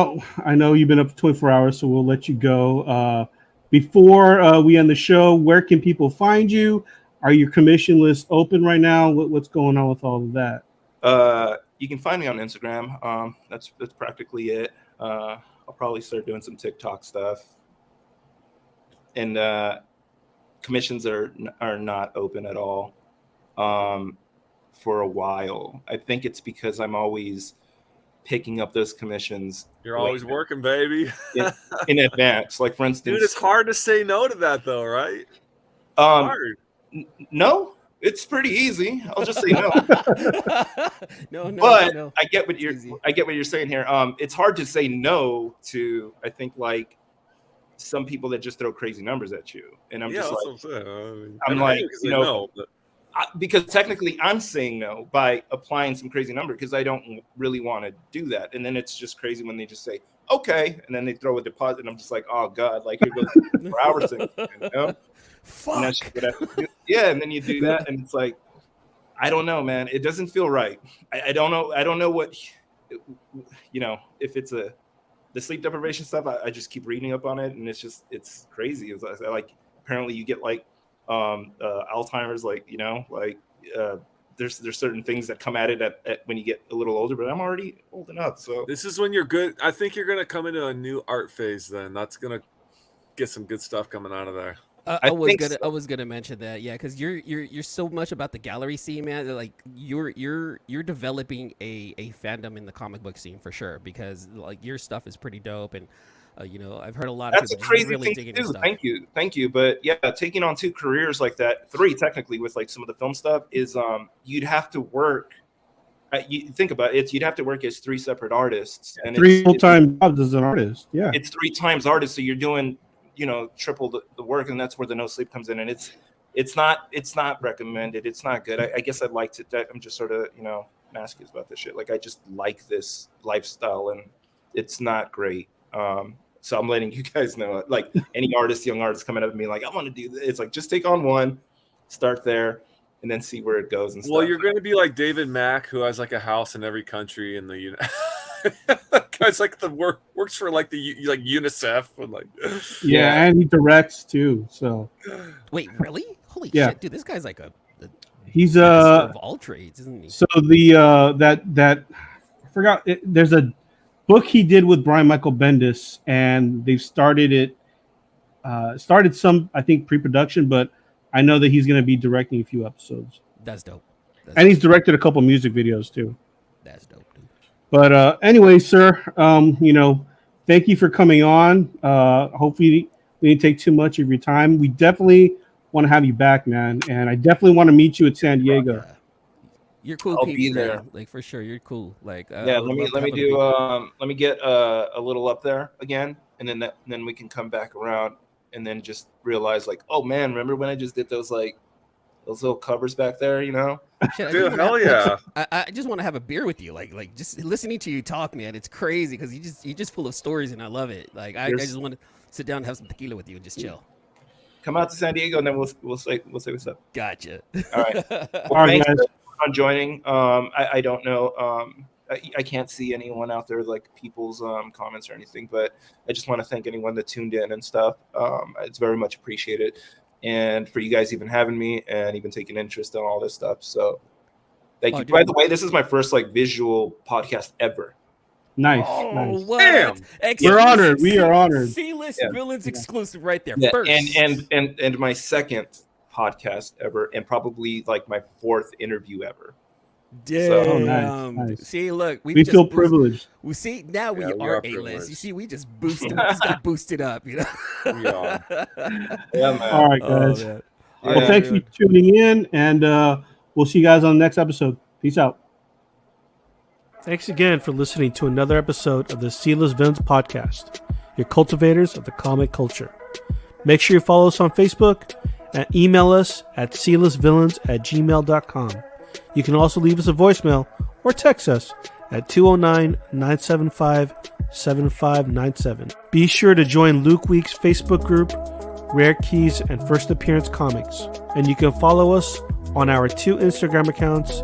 I know you've been up for 24 hours, so we'll let you go. Before we end the show, where can people find you? Are your commission lists open right now? What's going on with all of that? You can find me on Instagram. That's practically it. I'll probably start doing some TikTok stuff. And commissions are not open at all. For a while. I think it's because I'm always picking up those commissions. You're always working, baby. in advance. Like for instance, dude, it's hard to say no to that though, right? Hard. No, it's pretty easy. I'll just say no. No. I get what you're saying here. It's hard to say no to, I think, like some people that just throw crazy numbers at you, and I'm because technically I'm saying no by applying some crazy number because I don't really want to do that. And then it's just crazy when they just say, okay. And then they throw a deposit and I'm just like, oh God, like here goes 4 hours thing, Fuck. And that's what I have to do. Yeah. And then you do that and it's like, I don't know, man. It doesn't feel right. I don't know. I don't know what, if it's the sleep deprivation stuff, I just keep reading up on it. And it's crazy. It's like, apparently you get like, Alzheimer's, there's certain things that come at it at when you get a little older, but I'm already old enough. So this is when you're good. I think you're gonna come into a new art phase. Then that's gonna get some good stuff coming out of there. I was gonna mention that, yeah, because you're so much about the gallery scene, man. Like you're developing a fandom in the comic book scene for sure, because like your stuff is pretty dope, and I've heard a lot of people. That's a crazy really thing too. Thank you. But yeah, taking on 2 careers like that, 3 technically with like some of the film stuff is you'd have to work. You think about it, you'd have to work as 3 separate artists and 3 full-time jobs as an artist. Yeah, it's 3 times artists, so you're doing triple the work, and that's where the no sleep comes in. And it's not recommended. It's not good. I guess I'd like to. I'm just sort of masochist about this shit. Like I just like this lifestyle, and it's not great. So I'm letting you guys know, like any young artist coming up to me, like, I want to do this. It's like, just take on 1, start there, and then see where it goes. And well, you're going to be like David Mack, who has like a house in every country in the guy's like works for like the UNICEF and like and he directs too. So wait, really? Holy shit, dude! This guy's like He's Master of all trades, isn't he? so the that I forgot. There's a book he did with Brian Michael Bendis, and they've started it. Started some, I think, pre-production, but I know that he's going to be directing a few episodes. That's dope. And he's directed a couple music videos too. That's dope, dude. But anyway, sir, thank you for coming on. Hopefully we didn't take too much of your time. We definitely want to have you back, man, and I definitely want to meet you at San Diego. Yeah. You're cool. I'll peeps, be man. there. Like for sure, you're cool. Like Yeah, let me get a little up there again, and then we can come back around and then just realize like, oh man, remember when I just did those little covers back there, you know? Dude, hell yeah. I just want to have a beer with you. Like just listening to you talk, man. It's crazy because you're just full of stories and I love it. Like I just want to sit down and have some tequila with you and just chill. Come out to San Diego and then we'll say what's up. Gotcha. All right. Well, All right, thanks guys. for joining. I don't know. I can't see anyone out there like people's comments or anything, but I just want to thank anyone that tuned in and stuff. It's very much appreciated, and for you guys even having me and even taking interest in all this stuff. So thank you. Dude. By the way, this is my first like visual podcast ever. Nice, Oh, nice. what? Damn. We're honored. We are honored. C-list Yeah. villains exclusive right there. Yeah, First. and my second podcast ever, and probably like my fourth interview ever. Damn. Oh, nice. See, look, We feel privileged. We see now we Yeah, we are are A-list. privileged. You see, we just boosted. We just got boosted up. You know. We are. Yeah, man. All right, guys. man. Well, Yeah, thanks for tuning in, and we'll see you guys on the next episode. Peace out. Thanks again for listening to another episode of the C-List Villains Podcast, your cultivators of the comic culture. Make sure you follow us on Facebook and email us at clistvillains@gmail.com. You can also leave us a voicemail or text us at 209-975-7597. Be sure to join Luke Week's Facebook group, Rare Keys and First Appearance Comics. And you can follow us on our 2 Instagram accounts,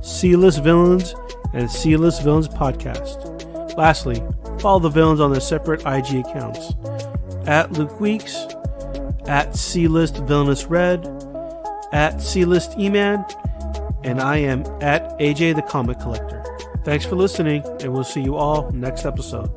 C-List Villains and C-List Villains Podcast. Lastly, follow the villains on their separate IG accounts, at Luke Weeks, at C-List Villainous Red, at C-List Eman, and I am at AJ the Comic Collector. Thanks for listening, and we'll see you all next episode.